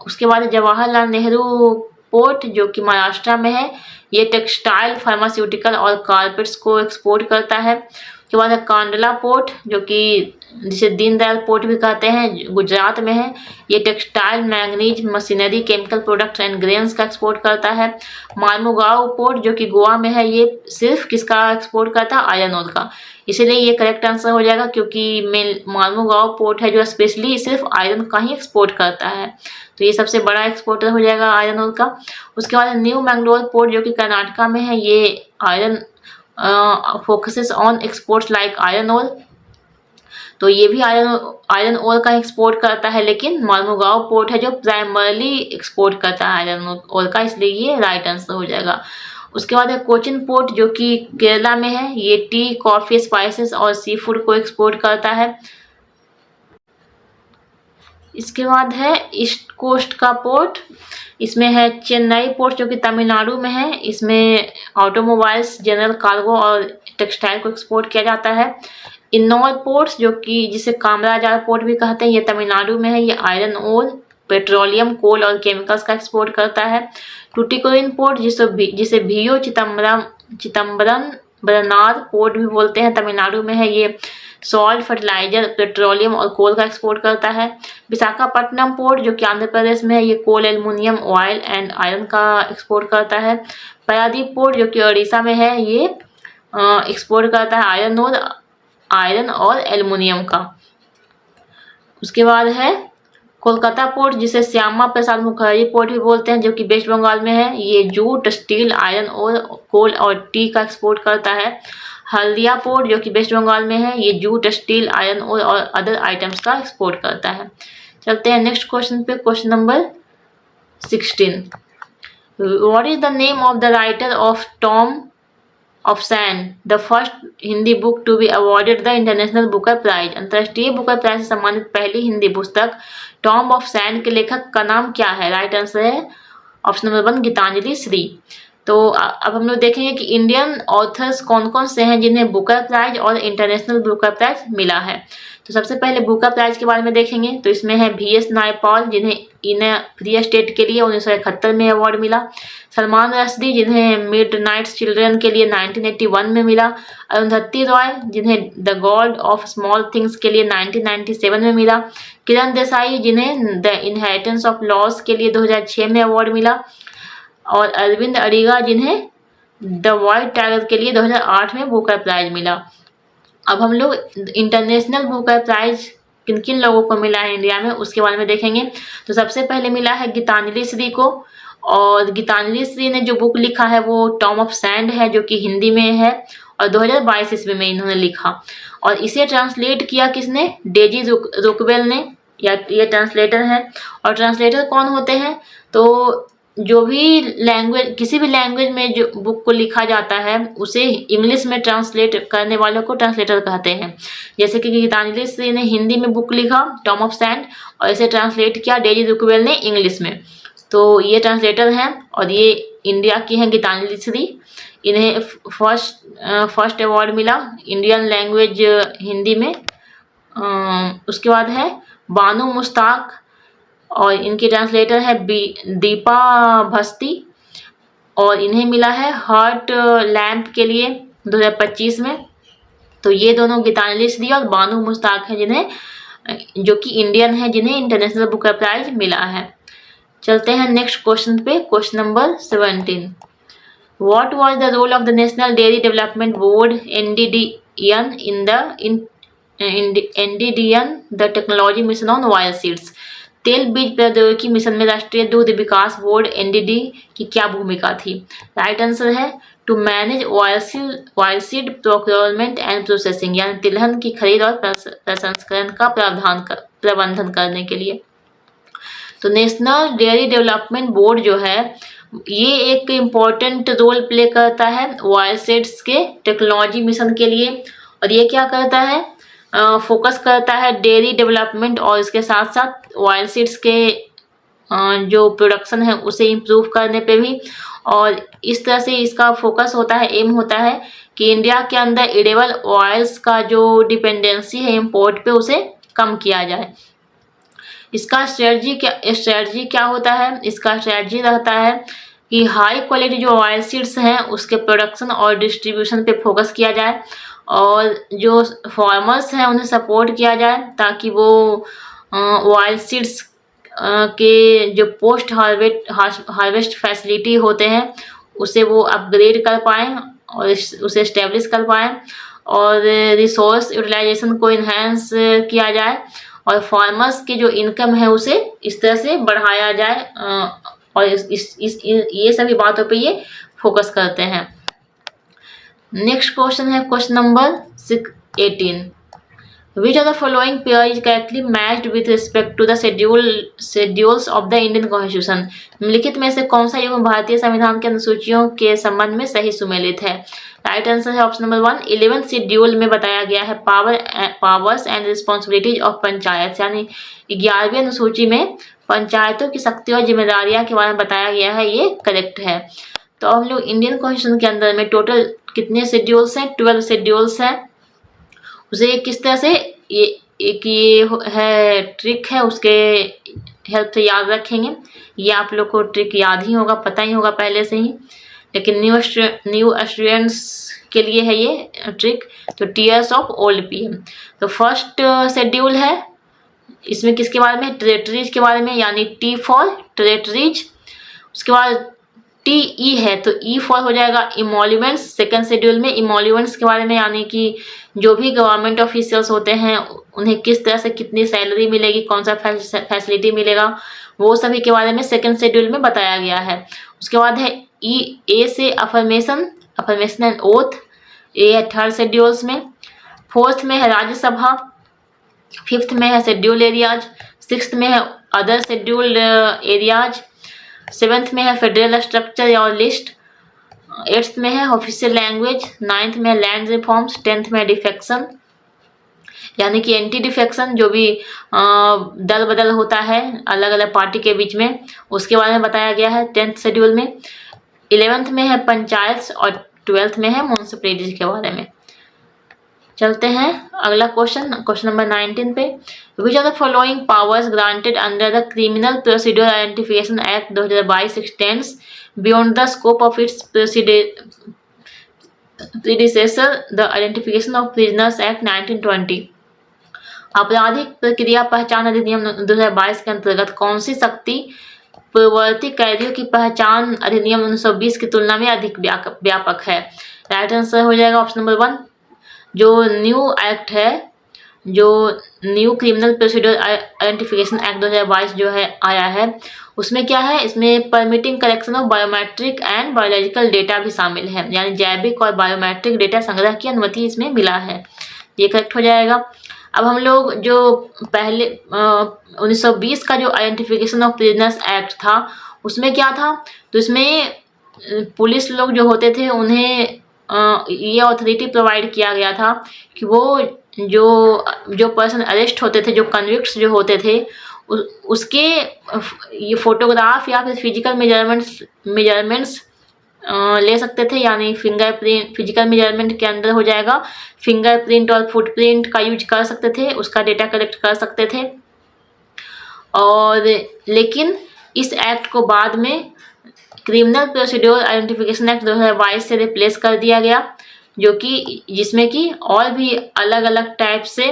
उसके बाद जवाहरलाल नेहरू पोर्ट जो कि महाराष्ट्र में है। ये टेक्सटाइल, फार्मास्यूटिकल और कारपेट्स को एक्सपोर्ट करता है। उसके बाद है कांडला पोर्ट जो कि जिसे दीनदयाल पोर्ट भी कहते हैं, गुजरात में है। ये textile, manganese, machinery, chemical products and grains का एक्सपोर्ट करता है। मार्मुगांव पोर्ट जो कि गोवा में है, ये सिर्फ किसका एक्सपोर्ट करता है? आयरन ओर का। इसीलिए ये करेक्ट आंसर हो जाएगा क्योंकि मार्मुगांव पोर्ट है जो स्पेशली सिर्फ आयरन का ही एक्सपोर्ट करता है। तो ये सबसे बड़ा एक्सपोर्टर हो जाएगा आयरन ओर का। उसके बाद न्यू मैंगलोर पोर्ट जो कि कर्नाटका में है। ये iron focuses on exports like iron ore. तो ये भी आयरन ओर का एक्सपोर्ट करता है, लेकिन मार्मुगांव पोर्ट है जो प्राइमरली एक्सपोर्ट करता है आयरन ओर का, इसलिए ये राइट आंसर हो जाएगा। उसके बाद है कोचिन पोर्ट जो कि केरला में है। ये टी, कॉफी, स्पाइसेस और सी फूड को एक्सपोर्ट करता है। इसके बाद है ईस्ट कोस्ट का पोर्ट। इसमें है चेन्नई पोर्ट जो कि तमिलनाडु में है। इसमें ऑटोमोबाइल्स, जनरल कार्गो और टेक्सटाइल को एक्सपोर्ट किया जाता है। इन्नौर पोर्ट्स जो कि जिसे कामराजार पोर्ट भी कहते हैं, ये तमिलनाडु में है। ये आयरन ओर, पेट्रोलियम, कोल और केमिकल्स का एक्सपोर्ट करता है। टुटिकोरिन पोर्ट जिसे भियो चिदम्बरम बरनार पोर्ट भी बोलते हैं, तमिलनाडु में है। ये सॉल्ट, फर्टिलाइजर, पेट्रोलियम और कोल का एक्सपोर्ट करता है। विशाखापट्टनम पोर्ट जो कि आंध्र प्रदेश में है, ये कोल, एल्युमिनियम, ऑयल एंड आयरन का एक्सपोर्ट करता है। पारादीप पोर्ट जो कि उड़ीसा में है, ये एक्सपोर्ट करता है आयरन और एल्युमिनियम का। उसके बाद है कोलकाता पोर्ट जिसे श्यामा प्रसाद मुखर्जी पोर्ट भी बोलते हैं, जो कि वेस्ट बंगाल में है। ये जूट, स्टील, आयरन और कोल और टी का एक्सपोर्ट करता है। हल्दिया पोर्ट जो कि वेस्ट बंगाल में है, ये जूट, स्टील, आयरन और अदर आइटम्स का एक्सपोर्ट करता है। चलते हैं नेक्स्ट क्वेश्चन पे, question number 16। What is the name of the writer of Tomb of Sand, the first Hindi book to be awarded the international Booker Prize? अंतर्राष्ट्रीय Booker Prize से सम्मानित पहली हिंदी पुस्तक टॉम ऑफ सैंड के लेखक का नाम क्या है? राइट आंसर है ऑप्शन नंबर 1 गीतांजलि श्री। तो अब हम लोग देखेंगे कि इंडियन ऑथर्स कौन कौन से हैं जिन्हें बुकर प्राइज और इंटरनेशनल बुकर प्राइज मिला है। तो सबसे पहले बुकर प्राइज के बारे में देखेंगे। तो इसमें है VS नायपॉल जिन्हें इन फ्री स्टेट के लिए 1971 में अवार्ड मिला। सलमान रश्दी जिन्हें मिडनाइट चिल्ड्रन के लिए 1981 में मिला। अरुंधति रॉय जिन्हें the God of small things के लिए 1997 में मिला। किरण देसाई जिन्हें द इनहेरिटेंस ऑफ लॉस के लिए 2006 में अवार्ड मिला। और अरविंद अडिगा जिन्हें द वाइट टाइगर के लिए 2008 में बुकर प्राइज मिला। अब हम लोग इंटरनेशनल बुकर प्राइज किन किन लोगों को मिला है इंडिया में उसके बारे में देखेंगे। तो सबसे पहले मिला है गीतांजलि श्री को, और गीतांजलि श्री ने जो बुक लिखा है वो टॉम ऑफ सैंड है जो कि हिंदी में है और 2022 ईस्वी में इन्होंने लिखा। और इसे ट्रांसलेट किया किसने? डेजी रुकवेल ने, या ये ट्रांसलेटर है। और ट्रांसलेटर कौन होते हैं? तो जो भी लैंग्वेज, किसी भी लैंग्वेज में जो बुक को लिखा जाता है उसे इंग्लिश में ट्रांसलेट करने वालों को ट्रांसलेटर कहते हैं। जैसे कि गीतांजलि श्री ने हिंदी में बुक लिखा टॉम ऑफ सैंड और इसे ट्रांसलेट किया डेजी रुकवेल ने इंग्लिश में, तो ये ट्रांसलेटर हैं और ये इंडिया की हैं गीतांजलि श्री। इन्हें फर्स्ट अवार्ड मिला इंडियन लैंग्वेज हिंदी में। उसके बाद है बानू मुश्ताक और इनके ट्रांसलेटर है दीपा भस्ती और इन्हें मिला है हार्ट लैम्प के लिए 2025 में। तो ये दोनों गीतांजलि श्री और बानू मुश्ताक हैं जिन्हें, जो कि इंडियन है, जिन्हें इंटरनेशनल बुकर प्राइज मिला है। चलते हैं नेक्स्ट क्वेश्चन पे, question number 17। What was the role of the National Dairy Development Board NDDN NDDN the technology mission on oil seeds? तेल बीज प्रौद्योगिकी मिशन में राष्ट्रीय दूध विकास बोर्ड NDD की क्या भूमिका थी? राइट आंसर है to manage oil seed procurement and processing, यानी तिलहन की खरीद और प्रसंस्करण का प्रबंधन करने के लिए। तो नेशनल डेयरी डेवलपमेंट बोर्ड जो है ये एक इम्पॉर्टेंट रोल प्ले करता है वायरसेट्स के टेक्नोलॉजी मिशन के लिए। और ये क्या करता है, फोकस करता है डेयरी डेवलपमेंट और इसके साथ साथ वायरसेट्स के जो प्रोडक्शन है उसे इम्प्रूव करने पे भी। और इस तरह से इसका फोकस होता है, एम होता है कि इंडिया के अंदर एडिबल ऑयल्स का जो डिपेंडेंसी है इम्पोर्ट पे उसे कम किया जाए। इसका स्ट्रेटजी क्या होता है, इसका स्ट्रेटजी रहता है कि हाई क्वालिटी जो ऑयल सीड्स हैं उसके प्रोडक्शन और डिस्ट्रीब्यूशन पे फोकस किया जाए और जो फार्मर्स हैं उन्हें सपोर्ट किया जाए ताकि वो ऑयल सीड्स के जो पोस्ट हार्वेस्ट फैसिलिटी होते हैं उसे वो अपग्रेड कर पाएँ और उसे इस्टेब्लिश कर पाएँ और रिसोर्स यूटिलाइजेशन को इन्हेंस किया जाए और फार्मर्स की जो इनकम है उसे इस तरह से बढ़ाया जाए और ये सभी बातों पे ये फोकस करते हैं। नेक्स्ट क्वेश्चन है question number 18। Which of the following pair is correctly matched with respect to the schedules of the Indian Constitution? निम्नलिखित में से कौन सा युग्म भारतीय संविधान के अनुसूचियों के संबंध में सही सुमेलित है? राइट आंसर है ऑप्शन नंबर 1। 11th शेड्यूल में बताया गया है powers and responsibilities of panchayat, यानी 11वीं अनुसूची में पंचायतों की शक्ति और जिम्मेदारियां के बारे में बताया गया है, ये करेक्ट है। तो हम लोग इंडियन कॉन्स्टिट्यूशन के अंदर में टोटल कितने शेड्यूल्स हैं? 12 शेड्यूल्स हैं। उसे किस तरह से ये है ट्रिक है, उसके हेल्प से याद रखेंगे। ये आप लोग को ट्रिक याद ही होगा, पता ही होगा पहले से ही, लेकिन न्यू स्टूडेंट्स के लिए है ये ट्रिक। तो टीयर्स ऑफ ओल्ड पीएम। तो फर्स्ट शेड्यूल है, इसमें किसके बारे में? टेरेटरीज के बारे में, यानी टी फॉर टेरेटरीज। उसके बाद टी ई है तो ई फॉर हो जाएगा इमोल्यूमेंट्स। सेकंड शेड्यूल में इमोल्यूमेंट्स के बारे में, यानी कि जो भी गवर्नमेंट ऑफिशियल्स होते हैं उन्हें किस तरह से कितनी सैलरी मिलेगी, कौन सा फैसिलिटी मिलेगा, वो सभी के बारे में सेकंड शेड्यूल में बताया गया है। उसके बाद है ए से अफर्मेशन एंड ओथ, ये है थर्ड शेड्यूल्स में। फोर्थ में है राज्यसभा, फिफ्थ में है शेड्यूल एरियाज, सिक्स्थ में है अदर शेड्यूल्ड एरियाज, सेवेंथ में है फेडरल स्ट्रक्चर और लिस्ट, एट्थ में है ऑफिशियल लैंग्वेज, नाइन्थ में लैंड रिफॉर्म्स, टेंथ में डिफेक्शन यानी कि एंटी डिफेक्शन, जो भी दल बदल होता है अलग अलग पार्टी के बीच में, उसके बारे में बताया गया है 10th शेड्यूल में। 11th में है पंचायत और 12th में है म्यूनिसिपैलिटीज के बारे में। चलते हैं अगला क्वेश्चन नंबर 19 पे। Which are the following powers granted under the criminal procedure identification act 2022 extends beyond the scope of its predecessor the identification of prisoners act 1920। आपराधिक प्रक्रिया पहचान अधिनियम 2022 के अंतर्गत कौन सी शक्ति पूर्ववर्ती कैदियों की पहचान अधिनियम 1920 की तुलना में अधिक व्यापक है? राइट आंसर हो जाएगा ऑप्शन नंबर 1। जो न्यू एक्ट है, जो new criminal procedure identification act 2022 जो है आया है, उसमें क्या है, इसमें permitting collection of biometric and biological data भी शामिल है, यानी जैविक और बायोमेट्रिक डेटा संग्रह की अनुमति इसमें मिला है। ये करेक्ट हो जाएगा। अब हम लोग जो पहले 1920 का जो आइडेंटिफिकेशन ऑफ प्रिजनर्स एक्ट था उसमें क्या था, तो इसमें पुलिस लोग जो होते थे उन्हें ये अथॉरिटी प्रोवाइड किया गया था कि वो जो पर्सन अरेस्ट होते थे, जो कन्विक्ट्स जो होते थे, उसके ये फोटोग्राफ या फिर फिजिकल मेजरमेंट्स ले सकते थे, यानी फिंगरप्रिंट, फिजिकल मेजरमेंट के अंदर हो जाएगा फिंगरप्रिंट और फुटप्रिंट का यूज कर सकते थे, उसका डेटा कलेक्ट कर सकते थे। और लेकिन इस एक्ट को बाद में क्रिमिनल प्रोसीड्यूर आइडेंटिफिकेशन एक्ट 2022 से रिप्लेस कर दिया गया, जो कि जिसमें कि और भी अलग अलग टाइप से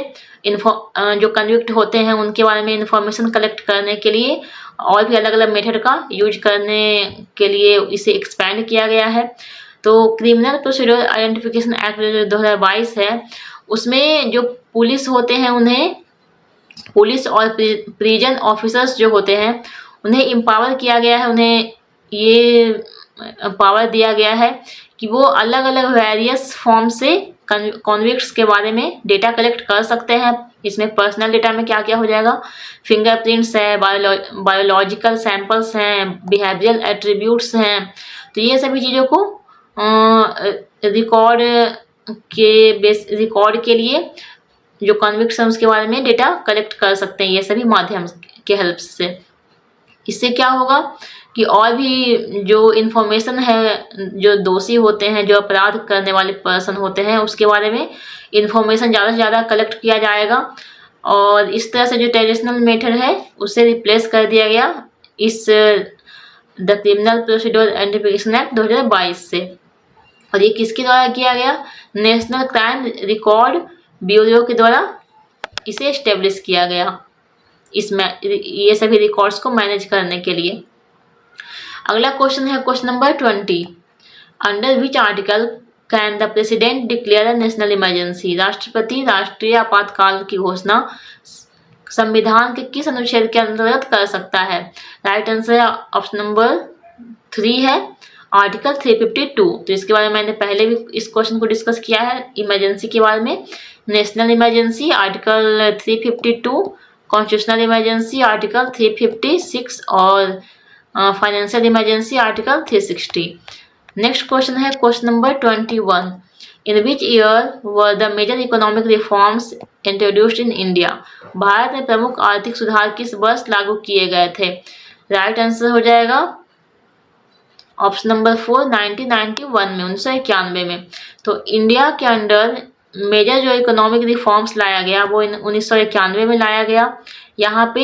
जो कन्विक्ट होते हैं उनके बारे में इंफॉर्मेशन कलेक्ट करने के लिए और भी अलग अलग मेथड का यूज करने के लिए इसे एक्सपेंड किया गया है। तो क्रिमिनल प्रोसीड्यूर आइडेंटिफिकेशन एक्ट 2022 है, उसमें जो पुलिस होते हैं उन्हें, पुलिस और प्रिजन ऑफिसर्स जो होते हैं उन्हें एम्पावर किया गया है, उन्हें ये पावर दिया गया है कि वो अलग अलग वेरियस फॉर्म से कॉन्विक्ट्स के बारे में डेटा कलेक्ट कर सकते हैं, इसमें पर्सनल डेटा में क्या क्या हो जाएगा, फिंगरप्रिंट्स है, बायोलॉजिकल सैंपल्स हैं, बिहेवियरल एट्रीब्यूट्स हैं। तो ये सभी चीज़ों को रिकॉर्ड के लिए जो कन्विक्ट्स हैं उसके बारे में डेटा कलेक्ट कर सकते हैं ये सभी माध्यम के हेल्प से। इससे क्या होगा कि और भी जो इन्फॉर्मेशन है, जो दोषी होते हैं, जो अपराध करने वाले पर्सन होते हैं, उसके बारे में इन्फॉर्मेशन ज़्यादा से ज़्यादा कलेक्ट किया जाएगा। और इस तरह से जो ट्रेडिशनल मेथड है उसे रिप्लेस कर दिया गया इस the criminal procedure identification act 2022 से। और ये किसके द्वारा किया गया, नेशनल क्राइम रिकॉर्ड ब्यूरो के द्वारा इसे एस्टेब्लिश किया गया, इसमें ये सभी रिकॉर्ड्स को मैनेज करने के लिए। अगला क्वेश्चन है question number 20, under which article can the president declare a national emergency. राष्ट्रपति राष्ट्रीय आपातकाल की घोषणा संविधान के किस अनुच्छेद के अंतर्गत कर सकता है। राइट आंसर ऑप्शन नंबर 3 है आर्टिकल 352। तो इसके बारे में मैंने पहले भी इस क्वेश्चन को डिस्कस किया है, इमरजेंसी के बारे में। National emergency article 352, constitutional emergency article 356 और financial emergency article 360। Next question है question number 21, in which year were the major economic reforms introduced in India. Bharat में प्रमुख आर्थिक सुधार किस वर्ष लागू किए गए थे। राइट आंसर हो जाएगा ऑप्शन नंबर 4 1991 में, 1991 में। तो इंडिया के अंडर मेजर जो इकोनॉमिक रिफॉर्म्स लाया गया वो 1991 में लाया गया। यहाँ पे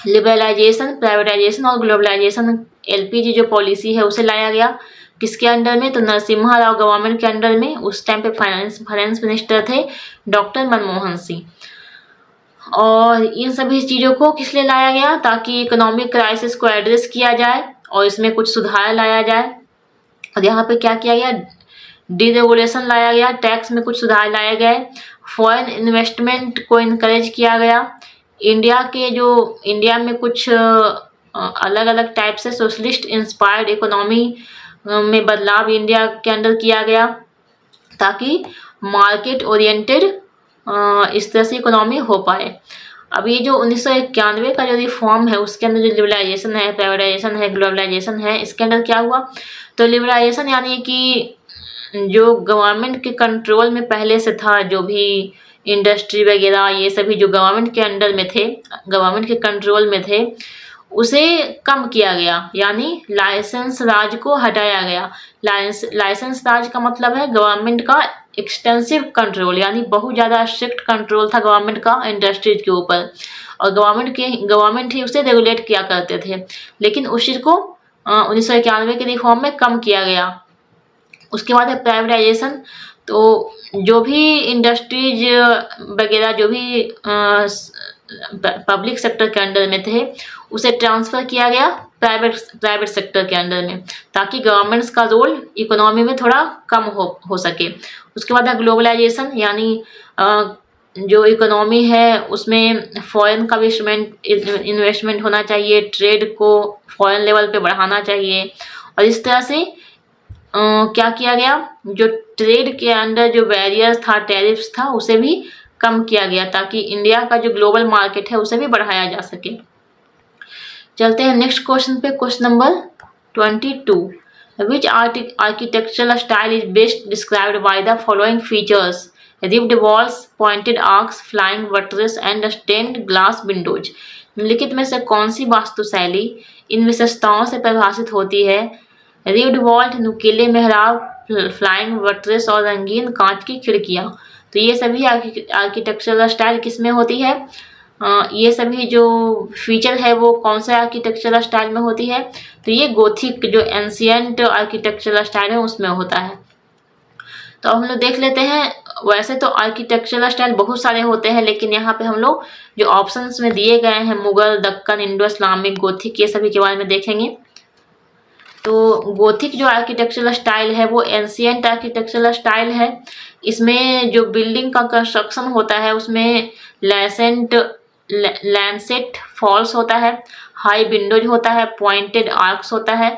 लिबरलाइजेशन, प्राइवेटाइजेशन और ग्लोबलाइजेशन LPG जो पॉलिसी है उसे लाया गया। किसके अंडर में, तो नरसिम्हा राव गवर्नमेंट के अंडर में। उस टाइम पे फाइनेंस मिनिस्टर थे डॉक्टर मनमोहन सिंह। और इन सभी चीज़ों को किस लिए लाया गया, ताकि इकोनॉमिक क्राइसिस को एड्रेस किया जाए और इसमें कुछ सुधार लाया जाए। और यहाँ पे क्या किया गया, डीरेगुलेशन लाया गया, टैक्स में कुछ सुधार लाए गए, फॉरेन इन्वेस्टमेंट को इनकरेज किया गया। इंडिया में कुछ अलग अलग टाइप से सोशलिस्ट इंस्पायर्ड इकोनॉमी में बदलाव इंडिया के अंदर किया गया, ताकि मार्केट ओरिएंटेड इस तरह से इकोनॉमी हो पाए। अब ये जो 1991 का जो रिफॉर्म है उसके अंदर जो लिबरलाइजेशन है, प्राइवेटाइजेशन है, ग्लोबलाइजेशन है, इसके अंदर क्या हुआ, तो लिबरलाइजेशन यानी कि जो गवर्नमेंट के कंट्रोल में पहले से था, जो भी इंडस्ट्री वगैरह ये सभी जो गवर्नमेंट के अंडर में थे, गवर्नमेंट के कंट्रोल में थे, उसे कम किया गया, यानी लाइसेंस राज को हटाया गया। लाइसेंस राज का मतलब है गवर्नमेंट का एक्सटेंसिव कंट्रोल, यानी बहुत ज़्यादा स्ट्रिक्ट कंट्रोल था गवर्नमेंट का इंडस्ट्रीज के ऊपर, और गवर्नमेंट ही उसे रेगुलेट किया करते थे। लेकिन उस चीज़ को 1991 के रिफॉर्म में कम किया गया। उसके बाद है प्राइवेटाइजेशन। तो जो भी इंडस्ट्रीज वगैरह जो भी पब्लिक सेक्टर के अंडर में थे उसे ट्रांसफ़र किया गया प्राइवेट सेक्टर के अंडर में, ताकि गवर्नमेंट्स का रोल इकोनॉमी में थोड़ा कम हो सके। उसके बाद है ग्लोबलाइजेशन, यानी जो इकोनॉमी है उसमें फॉरेन का भी इन्वेस्टमेंट होना चाहिए, ट्रेड को फॉरेन लेवल पे बढ़ाना चाहिए। और इस तरह से क्या किया गया, जो ट्रेड के अंडर जो बैरियर्स था, टैरिफ्स था, उसे भी कम किया गया, ताकि इंडिया का जो ग्लोबल मार्केट है उसे भी बढ़ाया जा सके। चलते हैं नेक्स्ट क्वेश्चन पे, question number 22, which architectural style is best described by the following features, ribbed walls, pointed arches, flying buttress and stained glass windows. निम्नलिखित में से कौन सी वास्तुशैली इन विशेषताओं से प्रभावित होती है। रिब्ड वॉल, नुकीले मेहराब, फ्लाइंग बटरेस और रंगीन कांच की खिड़कियाँ। तो ये सभी आर्किटेक्चरल स्टाइल किस में होती है, ये सभी जो फीचर है वो कौन सा आर्किटेक्चरल स्टाइल में होती है, तो ये गोथिक जो एंशिएंट आर्किटेक्चरल स्टाइल है उसमें होता है। तो हम लोग देख लेते हैं। वैसे तो आर्किटेक्चरल स्टाइल बहुत सारे होते हैं, लेकिन यहाँ पे हम लोग जो ऑप्शंस में दिए गए हैं, Mughal, Deccan, Indo Islamic, Gothic, ये सभी के बारे में देखेंगे। तो गोथिक जो आर्किटेक्चरल स्टाइल है वो एंशिएंट आर्किटेक्चरल स्टाइल है। इसमें जो बिल्डिंग का कंस्ट्रक्शन होता है उसमें लैंसेट फॉल्स होता है, हाई विंडोज होता है, पॉइंटेड आर्क्स होता है,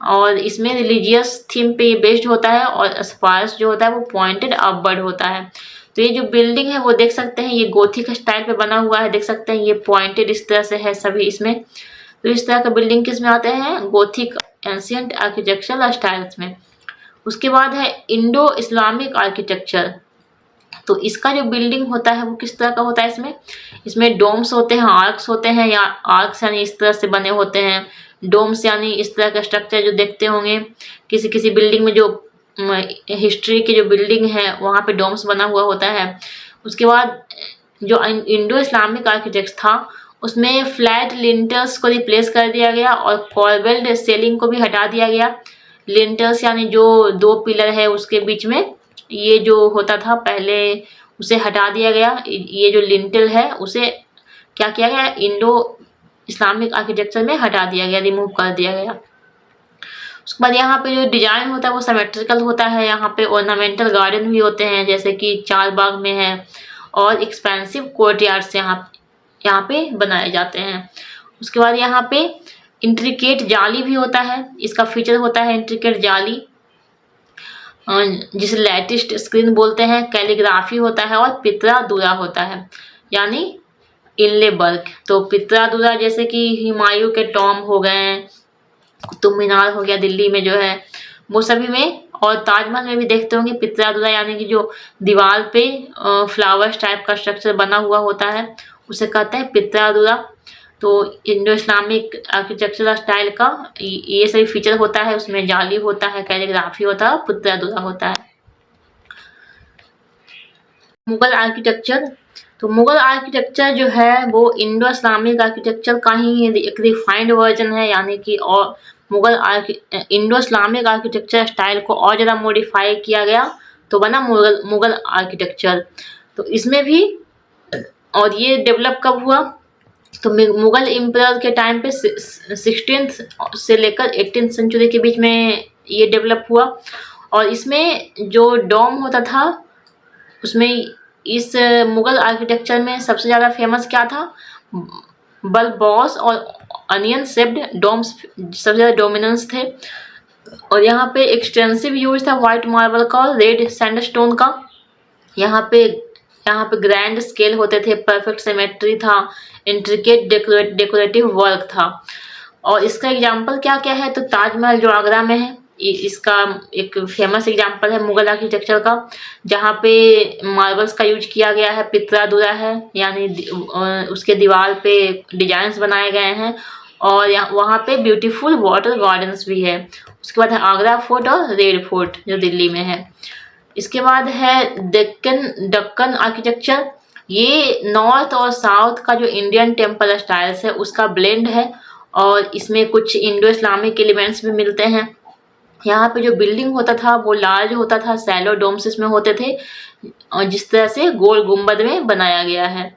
और इसमें रिलीजियस थीम पे बेस्ड होता है, और स्पायर्स जो होता है वो पॉइंटेड अपवर्ड होता है। तो ये जो बिल्डिंग है वो देख सकते हैं ये गोथिक स्टाइल पे बना हुआ है, देख सकते हैं ये पॉइंटेड इस तरह से है सभी इसमें। तो इस तरह का बिल्डिंग किस में आते हैं, गोथिक एंशियंट आर्किटेक्चरल स्टाइल्स में। उसके बाद है इंडो इस्लामिक आर्किटेक्चर। तो इसका जो बिल्डिंग होता है वो किस तरह का होता है, इसमें डोम्स होते हैं, आर्क्स होते हैं, या आर्क्स यानी इस तरह से बने होते हैं, डोम्स यानी इस तरह का स्ट्रक्चर जो देखते होंगे किसी किसी बिल्डिंग में, जो हिस्ट्री की जो बिल्डिंग है वहाँ पे डोम्स बना हुआ होता है। उसके बाद जो इंडो इस्लामिक आर्किटेक्ट था उसमें फ्लैट लिंटल्स को रिप्लेस कर दिया गया और कॉर्बेल्ड सेलिंग को भी हटा दिया गया। लिंटल्स यानी जो 2 पिलर है उसके बीच में ये जो होता था पहले उसे हटा दिया गया। ये जो लिंटल है उसे क्या किया गया, इंडो इस्लामिक आर्किटेक्चर में हटा दिया गया, रिमूव कर दिया गया। उसके बाद यहाँ पे जो डिजाइन होता है वो सिमेट्रिकल होता है। यहाँ पे ऑर्नामेंटल गार्डन भी होते हैं जैसे कि चारबाग में है, और एक्सपेंसिव कोर्टयार्ड्स यहाँ पे बनाए जाते हैं। उसके बाद यहाँ पे इंट्रिकेट जाली भी होता है, इसका फीचर होता है इंट्रिकेट जाली जिसे लैटिस्ड स्क्रीन बोलते हैं। कैलीग्राफी होता है और पितरादुरा होता है यानी इनले वर्क। तो पितरादुरा जैसे कि हुमायूं के टॉम हो गए, कुतुब मीनार हो गया दिल्ली में जो है वो सभी में, और ताजमहल में भी देखते होंगे पितरादुरा यानी कि जो दीवार पे फ्लावर्स टाइप का स्ट्रक्चर बना हुआ होता है उसे कहते हैं पितरादुरा। तो इंडो इस्लामिक आर्किटेक्चरल स्टाइल का ये सभी फीचर होता है, उसमें जाली होता है, कैलीग्राफी होता है, पितरादुरा होता है। मुगल आर्किटेक्चर। तो मुगल आर्किटेक्चर जो है वो इंडो इस्लामिक आर्किटेक्चर का ही एक रिफाइंड वर्जन है, यानी कि और इंडो इस्लामिक आर्किटेक्चर स्टाइल को और ज़्यादा मॉडिफाई किया गया तो बना मुगल आर्किटेक्चर। तो इसमें भी, और ये डेवलप कब हुआ, तो मुगल एम्परर के टाइम पे 16th से लेकर 18th सेंचुरी के बीच में ये डेवलप हुआ। और इसमें जो डोम होता था उसमें इस मुगल आर्किटेक्चर में सबसे ज़्यादा फेमस क्या था, बल्बॉस और अनियन शेप्ड डोम्स सबसे ज़्यादा डोमिनेंस थे। और यहाँ पे एक्सटेंसिव यूज था वाइट मार्बल का और रेड सैंडस्टोन का। यहाँ पे ग्रैंड स्केल होते थे, परफेक्ट सिमेट्री था, इंट्रिकेट डेकोरेटिव वर्क था। और इसका एग्जाम्पल क्या क्या है, तो ताजमहल जो आगरा में है इसका एक फेमस एग्जाम्पल है मुगल आर्किटेक्चर का, जहाँ पे मार्बल्स का यूज किया गया है, पितरादुरा है यानी उसके दीवार पे डिजाइन्स बनाए गए हैं, और वहाँ पे ब्यूटीफुल वाटर गार्डन्स भी है। उसके बाद है आगरा फोर्ट और रेड फोर्ट जो दिल्ली में है। इसके बाद है दक्कन आर्किटेक्चर। ये नॉर्थ और साउथ का जो इंडियन टेम्पल स्टाइल्स है उसका ब्लेंड है, और इसमें कुछ इंडो इस्लामिक एलिमेंट्स भी मिलते हैं। यहाँ पे जो बिल्डिंग होता था वो लार्ज होता था, सैलो डोम्स इसमें होते थे, और जिस तरह से गोल गुम्बद में बनाया गया है।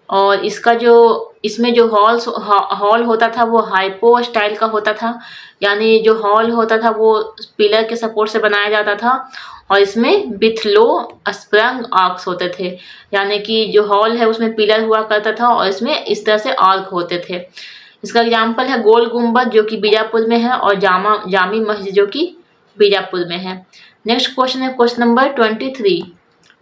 और इसमें जो हॉल होता था वो हाइपो स्टाइल का होता था, यानी जो हॉल होता था वो पिलर के सपोर्ट से बनाया जाता था, और इसमें विथ लो स्प्रंग आर्क्स होते थे, यानी कि जो हॉल है उसमें पिलर हुआ करता था और इसमें इस तरह से आर्क होते थे। इसका एग्जाम्पल है गोल गुम्बद जो कि बीजापुर में है, और जामी मस्जिद जो कि बीजापुर में है। नेक्स्ट क्वेश्चन है question number 23।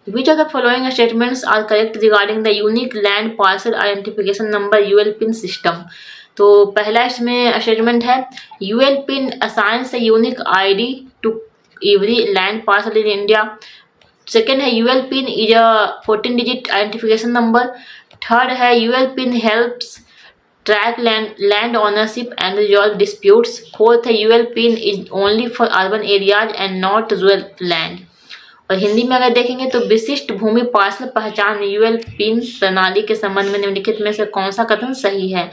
Which of the following statements are correct regarding the unique land parcel identification number UL pin system? तो पहला इसमें स्टेटमेंट है UL pin assigns a unique ID to every land parcel in India. Second है UL pin is a 14-digit identification number. Third है UL pin helps track land ownership and resolve disputes. Fourth है UL pin is only for urban areas and not rural land. और हिंदी में अगर देखेंगे तो विशिष्ट भूमि parcel पहचान UL पिन प्रणाली के संबंध में निम्नलिखित में से कौन सा कथन सही है।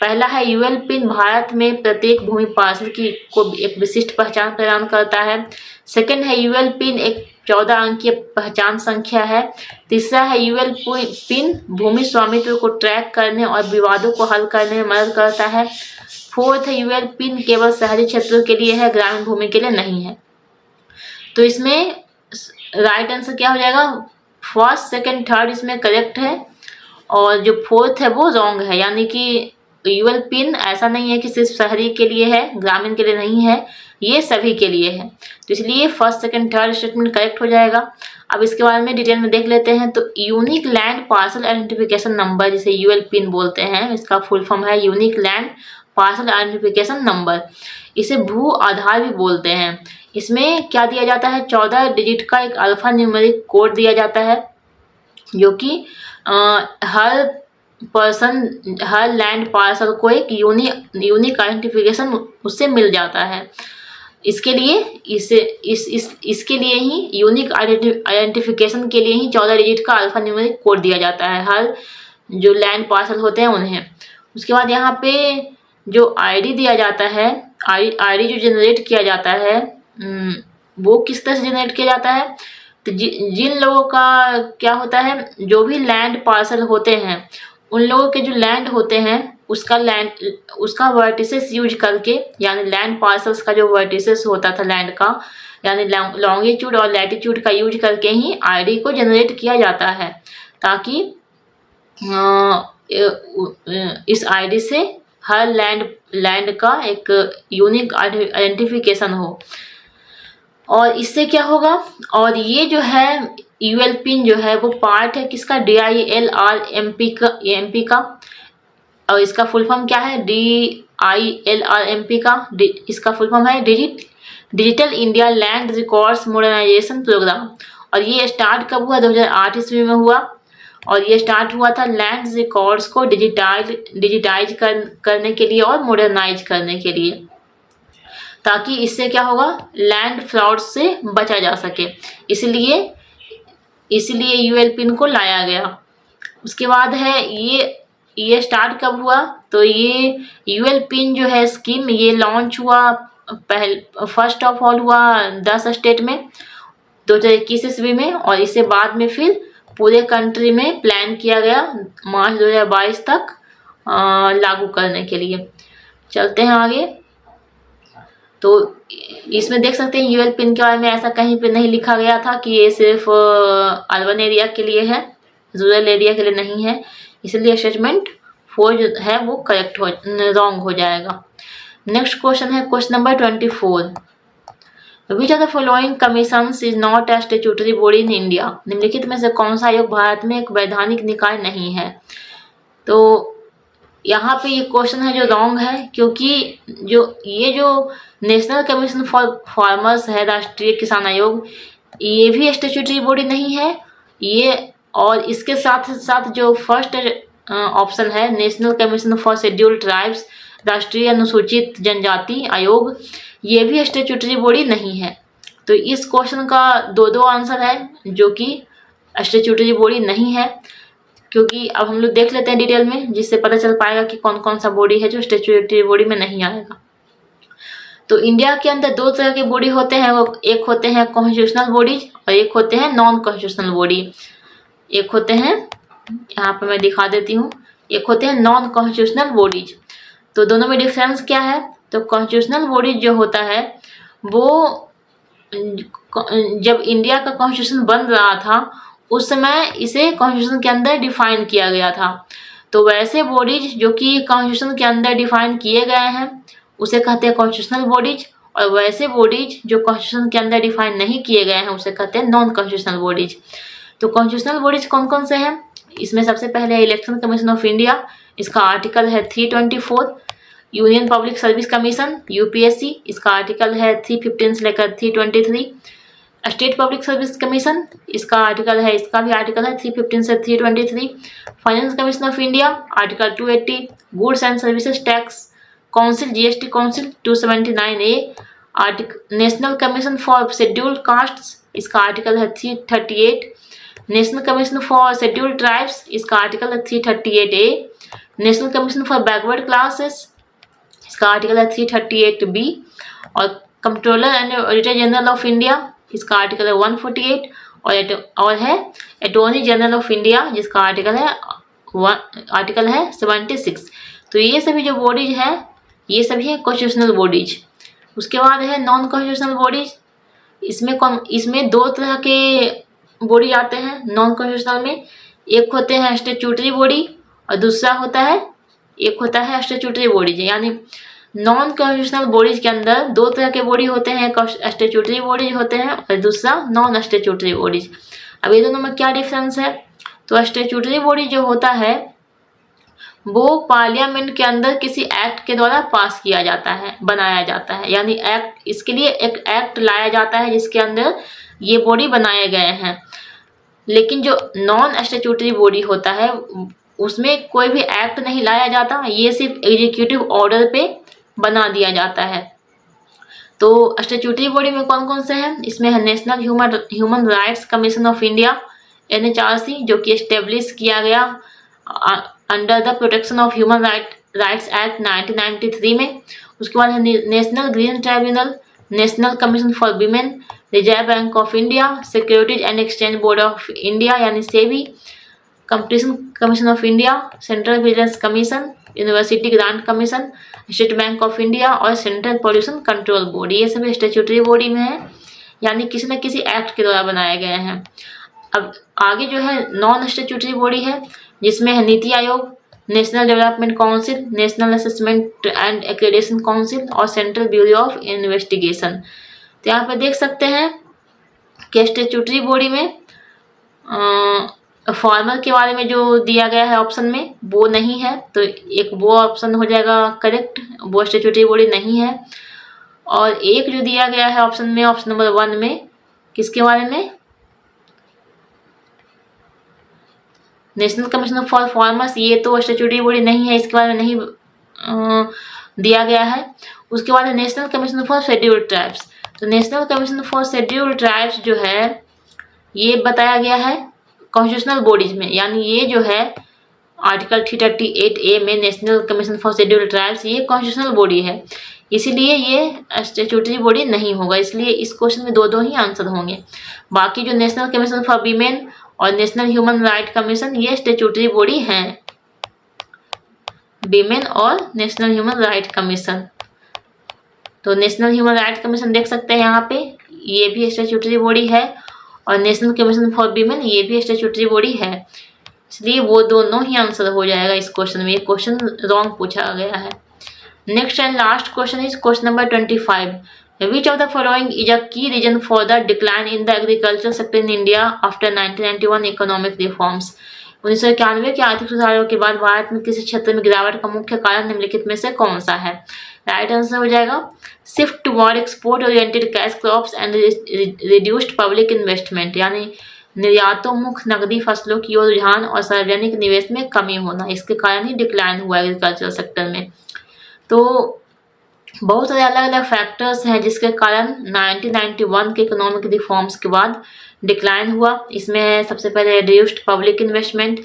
पहला है UL पिन भारत में प्रत्येक भूमि पार्सल को एक विशिष्ट पहचान प्रदान करता है। सेकंड है UL पिन एक 14 अंकीय पहचान संख्या है। तीसरा है UL पिन भूमि स्वामित्व को ट्रैक करने और विवादों को हल करने में मदद करता है। फोर्थ है UL पिन केवल शहरी क्षेत्रों के लिए है, ग्रामीण भूमि के लिए नहीं है। तो इसमें राइट आंसर क्या हो जाएगा, फर्स्ट सेकंड थर्ड इसमें करेक्ट है, और जो फोर्थ है वो रॉन्ग है, यानी कि यूएल पिन ऐसा नहीं है कि सिर्फ शहरी के लिए है, ग्रामीण के लिए नहीं है, ये सभी के लिए है। तो इसलिए first second third statement correct हो जाएगा। अब इसके बारे में डिटेल में देख लेते हैं। तो unique land parcel identification number, जिसे यूएल पिन बोलते हैं, इसका फुल फॉर्म है unique land parcel identification number. इसे भू आधार भी बोलते हैं। इसमें क्या दिया जाता है, 14 डिजिट का एक अल्फा न्यूमेरिक कोड दिया जाता है, जो कि हर पर्सन, हर लैंड पार्सल को एक यूनिक आइडेंटिफिकेशन उससे मिल जाता है। इसके लिए इसके लिए ही यूनिक आइडेंटिफिकेशन के लिए ही 14 डिजिट का अल्फा न्यूमेरिक कोड दिया जाता है हर जो लैंड पार्सल होते हैं उन्हें। उसके बाद यहाँ पे जो आईडी दिया जाता है, आईडी जो जनरेट किया जाता है, वो किस तरह से जनरेट किया जाता है। तो जिन लोगों का क्या होता है, जो भी लैंड पार्सल होते हैं, उन लोगों के जो लैंड होते हैं उसका वर्टिसेस यूज करके, यानी लैंड पार्सल्स का जो वर्टिसेस होता था लैंड का, यानी लॉन्गिट्यूड और लैटिट्यूड का यूज करके ही आईडी को जनरेट किया जाता है, ताकि इस आईडी से हर लैंड का एक यूनिक आइडेंटिफिकेशन हो। और इससे क्या होगा, और ये जो है यूएल पिन जो है वो पार्ट है किसका, DILRMP का, और इसका फुल फॉर्म क्या है, DILRMP का, इसका फुल फॉर्म है digital India land records modernisation programme. और ये स्टार्ट कब हुआ, 2008 ईस्वी में हुआ, और ये स्टार्ट हुआ था लैंड रिकॉर्ड्स को डिजिटाइज करने के लिए और मॉडर्नाइज करने के लिए, ताकि इससे क्या होगा, लैंड फ्रॉड से बचा जा सके। इसलिए यूएल पिन को लाया गया। उसके बाद है ये स्टार्ट कब हुआ, तो ये यूएल पिन जो है स्कीम, ये लॉन्च हुआ फर्स्ट ऑफ ऑल हुआ 10 स्टेट में 2021 ईस्वी में, और इससे बाद में फिर पूरे कंट्री में प्लान किया गया मार्च 2022 तक लागू करने के लिए। चलते हैं आगे। तो इसमें देख सकते हैं यूएल पिन के बारे में ऐसा कहीं पे नहीं लिखा गया था कि ये सिर्फ अर्बन एरिया के लिए है, रूरल एरिया के लिए नहीं है, इसलिए स्टेटमेंट 4 जो है वो करेक्ट रॉन्ग हो जाएगा। नेक्स्ट क्वेश्चन है question number 24। Which of the following commissions is not a statutory body in India. निम्नलिखित में से कौन सा आयोग भारत में एक वैधानिक निकाय नहीं है। तो यहाँ पे ये क्वेश्चन है जो रॉन्ग है, क्योंकि जो नेशनल कमीशन फॉर फार्मर्स है, राष्ट्रीय किसान आयोग, ये भी स्टैट्यूटरी बॉडी नहीं है ये। और इसके साथ साथ जो फर्स्ट ऑप्शन है national commission for scheduled tribes, राष्ट्रीय अनुसूचित जनजाति आयोग, ये भी स्टैट्यूटरी बॉडी नहीं है। तो इस क्वेश्चन का दो आंसर है जो कि स्टैट्यूटरी बॉडी नहीं है, क्योंकि अब हम लोग देख लेते हैं डिटेल में, जिससे पता चल पाएगा कि कौन कौन सा बॉडी है जो स्टैट्यूटरी बॉडी में नहीं आएगा। तो इंडिया के अंदर 2 तरह के बॉडी होते हैं, वो एक होते हैं कॉन्स्टिट्यूशनल बॉडीज और एक होते हैं नॉन कॉन्स्टिट्यूशनल बॉडी। एक होते हैं, यहाँ पे मैं दिखा देती हूँ, एक होते हैं नॉन कॉन्स्टिट्यूशनल बॉडीज। तो दोनों में डिफरेंस क्या है, तो कॉन्स्टिट्यूशनल बॉडीज जो होता है वो जब इंडिया का कॉन्स्टिट्यूशन बन रहा था उस समय इसे कॉन्स्टिट्यूशन के अंदर डिफाइन किया गया था। तो वैसे बॉडीज जो कि कॉन्स्टिट्यूशन के अंदर डिफाइन किए गए हैं उसे कहते हैं कॉन्स्टिट्यूशनल बॉडीज, और वैसे बॉडीज जो कॉन्स्टिट्यूशन के अंदर डिफाइन नहीं किए गए हैं उसे कहते हैं नॉन कॉन्स्टिट्यूशनल बॉडीज। तो कॉन्स्टिट्यूशनल बॉडीज कौन कौन से हैं, इसमें सबसे पहले है इलेक्शन कमीशन ऑफ इंडिया, इसका आर्टिकल है 324। Union public service commission UPSC, इसका आर्टिकल है 315 से लेकर 323। स्टेट पब्लिक सर्विस कमीशन, इसका भी आर्टिकल है 315 से 323। Finance commission of India, article 280। Goods and services tax council, GST council 279A। National commission for scheduled castes, इसका आर्टिकल है 338। National commission for scheduled tribes, इसका आर्टिकल है 338A। National commission for backward classes, इसका article है 338B। और controller and auditor general of India, इसका article है 148। और है अटॉर्नी जनरल ऑफ इंडिया, जिसका आर्टिकल है 76। तो ये सभी जो बॉडीज हैं ये सभी हैं कॉन्स्टिट्यूशनल बॉडीज। उसके बाद है नॉन कॉन्स्टिट्यूशनल बॉडीज, इसमें 2 तरह के बॉडी आते हैं नॉन कॉन्स्टिट्यूशनल में। एक होते हैं स्टैट्यूटरी बॉडी और दूसरा होता है एक होता है स्टैट्यूटरी बॉडीज, यानी नॉन कॉन्स्टिट्यूशनल बॉडीज के अंदर दो तरह के बॉडी होते हैं, एक स्टैट्यूटरी बॉडीज होते हैं और दूसरा नॉन स्टैट्यूटरी बॉडीज। अब ये दोनों में क्या डिफरेंस है? तो स्टैट्यूटरी बॉडी जो होता है वो पार्लियामेंट के अंदर किसी एक्ट के द्वारा पास किया जाता है, बनाया जाता है, यानी एक्ट, इसके लिए एक एक्ट लाया जाता है जिसके अंदर ये बॉडी बनाए गए हैं। लेकिन जो नॉन स्टैट्यूटरी बॉडी होता है उसमें कोई भी एक्ट नहीं लाया जाता, ये सिर्फ एग्जीक्यूटिव ऑर्डर पे बना दिया जाता है। तो स्टैट्यूटरी बॉडी में कौन कौन से हैं? इसमें है national human rights commission of India NHRC, जो कि एस्टेब्लिश किया गया under the protection of human rights act 1993 में। उसके बाद है national green tribunal, national commission for women, reserve bank of India, securities and exchange board of India यानी SEBI, competition commission of India, central vigilance commission, university grant commission, state bank of India और central pollution control board. ये सभी statutory body में है, यानी किसी न किसी एक्ट के द्वारा बनाए गए हैं। अब आगे जो है नॉन स्टैट्यूटरी बॉडी है, जिसमें है NITI Aayog, national development council, national assessment and accreditation council और सेंट्रल ब्यूरो ऑफ इन्वेस्टिगेशन। तो यहाँ पर देख सकते हैं कि स्टैट्यूटरी बॉडी में फॉर्मर के बारे में जो दिया गया है ऑप्शन में वो नहीं है, तो एक वो ऑप्शन हो जाएगा करेक्ट, वो स्टैट्यूटरी बॉडी नहीं है। और एक जो दिया गया है ऑप्शन में, ऑप्शन नंबर 1 में, किसके बारे में? नेशनल कमीशन फॉर फार्मर्स, ये तो स्टैट्यूटरी बॉडी नहीं है, इसके बारे में नहीं दिया गया है। उसके बाद है national commission for scheduled tribes. तो national commission for scheduled tribes जो है ये बताया गया है कॉन्स्टिट्यूशनल बॉडीज में, यानी ये जो है आर्टिकल 338A में national commission for scheduled tribes ये कॉन्स्टिट्यूशनल बॉडी है, इसीलिए ये स्टैट्यूटरी बॉडी नहीं होगा। इसलिए इस क्वेश्चन में दो ही आंसर होंगे। बाकी जो नेशनल कमीशन फॉर वीमेन और नेशनल ह्यूमन राइट कमीशन ये स्टैट्यूटरी बॉडी हैं, वीमेन और नेशनल ह्यूमन राइट कमीशन। तो नेशनल ह्यूमन राइट कमीशन देख सकते हैं यहाँ पे, ये भी स्टैट्यूटरी बॉडी है, और नेशनल कमीशन फॉर वीमेन ये भी स्टैट्यूटरी बॉडी है, इसलिए वो दोनों ही आंसर हो जाएगा इस क्वेश्चन में। ये क्वेश्चन रॉन्ग पूछा गया है। Next and last question is question number 25। Which of the following is a key reason for the decline in the agricultural sector in India after 1991 economic reforms? 1991 के आर्थिक सुधारों के बाद भारत में किसी क्षेत्र में गिरावट का मुख्य कारण निम्नलिखित में से कौन सा है? राइट आंसर हो जाएगा shift toward export oriented cash crops and reduced public investment, यानी निर्यातोन्मुख नकदी फसलों की ओर रुझान और सार्वजनिक निवेश में कमी होना, इसके कारण ही डिक्लाइन हुआ एग्रीकल्चरल सेक्टर में। तो बहुत सारे अलग अलग फैक्टर्स हैं जिसके कारण 1991 के इकोनॉमिक रिफॉर्म्स के बाद डिक्लाइन हुआ। इसमें सबसे पहले रिड्यूस्ड पब्लिक इन्वेस्टमेंट,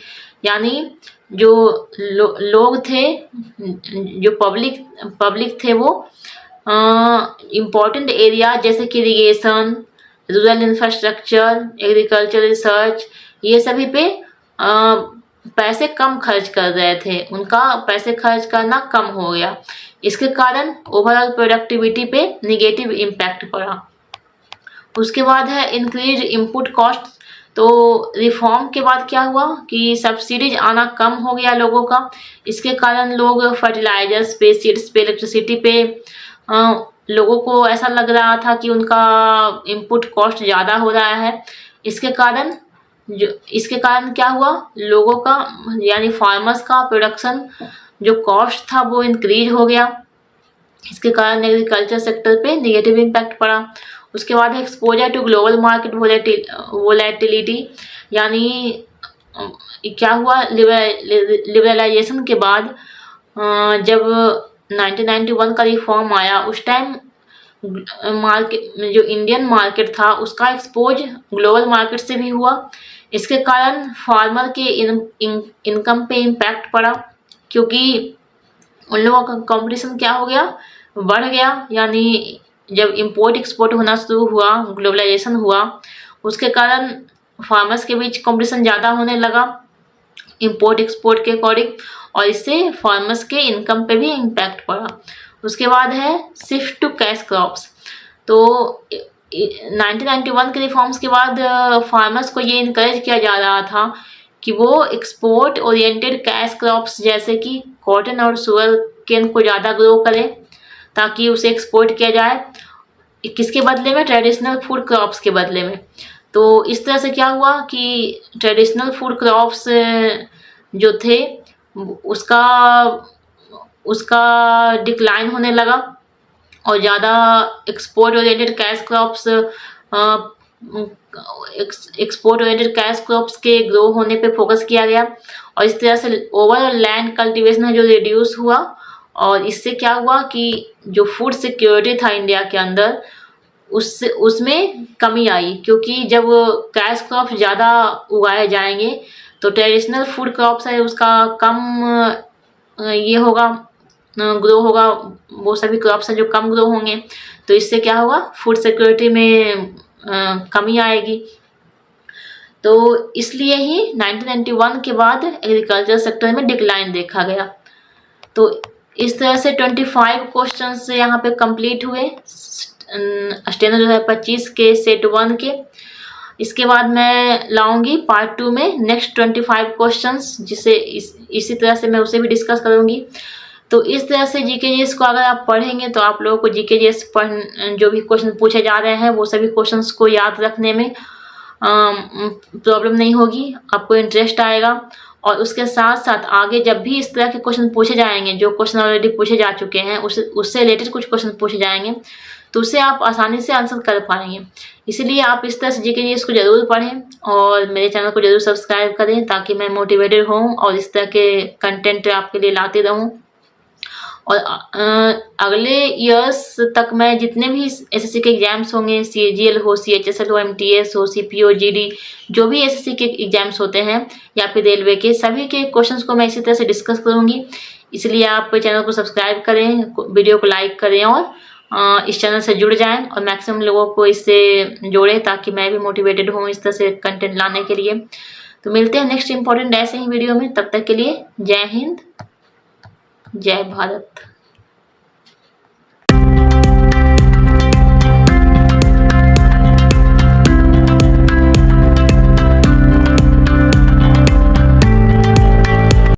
यानी जो लोग थे, जो पब्लिक थे वो इम्पोर्टेंट एरिया जैसे कि irrigation, rural infrastructure, agriculture research, ये सभी पे पैसे कम खर्च कर रहे थे, उनका पैसे खर्च करना कम हो गया। इसके कारण ओवरऑल प्रोडक्टिविटी पे निगेटिव इम्पैक्ट पड़ा। उसके बाद है इंक्रीज इनपुट कॉस्ट। तो रिफॉर्म के बाद क्या हुआ कि सब्सिडीज आना कम हो गया लोगों का, इसके कारण लोग फर्टिलाइजर्स पे, सीड्स पे, इलेक्ट्रिसिटी पे लोगों को ऐसा लग रहा था कि उनका इनपुट कॉस्ट ज़्यादा हो रहा है। इसके कारण क्या हुआ, लोगों का यानी फार्मर्स का प्रोडक्शन जो कॉस्ट था वो इंक्रीज हो गया, इसके कारण एग्रीकल्चर सेक्टर पे नेगेटिव इम्पैक्ट पड़ा। उसके बाद है exposure to global market volatility, यानी क्या हुआ, लिबरलाइजेशन के बाद जब 1991 का रिफॉर्म आया उस टाइम मार्केट, जो इंडियन मार्केट था उसका एक्सपोज ग्लोबल मार्केट से भी हुआ। इसके कारण फार्मर के इनकम पे इम्पैक्ट पड़ा, क्योंकि उन लोगों का कंपटीशन क्या हो गया, बढ़ गया। यानी जब इंपोर्ट एक्सपोर्ट होना शुरू हुआ, ग्लोबलाइजेशन हुआ, उसके कारण फार्मर्स के बीच कंपटीशन ज़्यादा होने लगा इंपोर्ट एक्सपोर्ट के अकॉर्डिंग, और इससे फार्मर्स के इनकम पे भी इम्पैक्ट पड़ा। उसके बाद है शिफ्ट टू कैश क्रॉप्स। तो 1991 के रिफॉर्म्स के बाद फार्मर्स को ये इनकरेज किया जा रहा था कि वो एक्सपोर्ट ओरिएंटेड कैश क्रॉप्स जैसे कि कॉटन और शुगर केन को ज़्यादा ग्रो करे ताकि उसे एक्सपोर्ट किया जाए, किसके बदले में, ट्रेडिशनल फूड क्रॉप्स के बदले में। तो इस तरह से क्या हुआ कि ट्रेडिशनल फूड क्रॉप्स जो थे उसका उसका डिक्लाइन होने लगा और ज़्यादा एक्सपोर्ट ओरिएंटेड कैश क्रॉप्स के ग्रो होने पे फोकस किया गया और इस तरह से ओवरऑल लैंड कल्टीवेशन है जो रिड्यूस हुआ। और इससे क्या हुआ कि जो फूड सिक्योरिटी था इंडिया के अंदर उसमें कमी आई, क्योंकि जब कैश क्रॉप ज़्यादा उगाए जाएंगे तो ट्रेडिशनल फूड क्रॉप्स है उसका कम ये होगा, ग्रो होगा, वो सभी क्रॉप्स हैं जो कम ग्रो होंगे, तो इससे क्या होगा, फूड सिक्योरिटी में कमी आएगी। तो इसलिए ही 1991 के बाद एग्रीकल्चर सेक्टर में डिक्लाइन देखा गया। तो इस तरह से 25 क्वेश्चंस यहाँ पे कंप्लीट हुए स्टेनो 2025 के सेट 1 के। इसके बाद मैं लाऊंगी पार्ट 2 में नेक्स्ट 25 क्वेश्चंस, जिसे इसी तरह से मैं उसे भी डिस्कस करूंगी। तो इस तरह से जीकेजीएस को अगर आप पढ़ेंगे तो आप लोगों को जीकेजीएस जो भी क्वेश्चन पूछे जा रहे हैं वो सभी क्वेश्चंस को याद रखने में प्रॉब्लम नहीं होगी, आपको इंटरेस्ट आएगा। और उसके साथ साथ आगे जब भी इस तरह के क्वेश्चन पूछे जाएंगे, जो क्वेश्चन ऑलरेडी पूछे जा चुके हैं उससे रिलेटेड कुछ क्वेश्चन पूछे जाएंगे तो उसे आप आसानी से आंसर कर पाएंगे। इसलिए आप इस तरह से जीकेजीएस को जरूर पढ़ें और मेरे चैनल को जरूर सब्सक्राइब करें ताकि मैं मोटिवेटेड हूँ और इस तरह के कंटेंट आपके लिए लाते रहूँ। और अगले ईयर्स तक मैं जितने भी एसएससी के एग्जाम्स होंगे, सीजीएल हो, सीएचएसएल हो, एमटीएस हो, सीपीओ, जीडी, जो भी एसएससी के एग्जाम्स होते हैं या फिर रेलवे के, सभी के क्वेश्चंस को मैं इसी तरह से डिस्कस करूंगी। इसलिए आप चैनल को सब्सक्राइब करें, वीडियो को लाइक करें और इस चैनल से जुड़ जाएं और मैक्सिमम लोगों को इससे जोड़ें ताकि मैं भी मोटिवेटेड हूँ इस तरह से कंटेंट लाने के लिए। तो मिलते हैं नेक्स्ट इंपॉर्टेंट ऐसे ही वीडियो में, तब तक के लिए जय हिंद, जय भारत।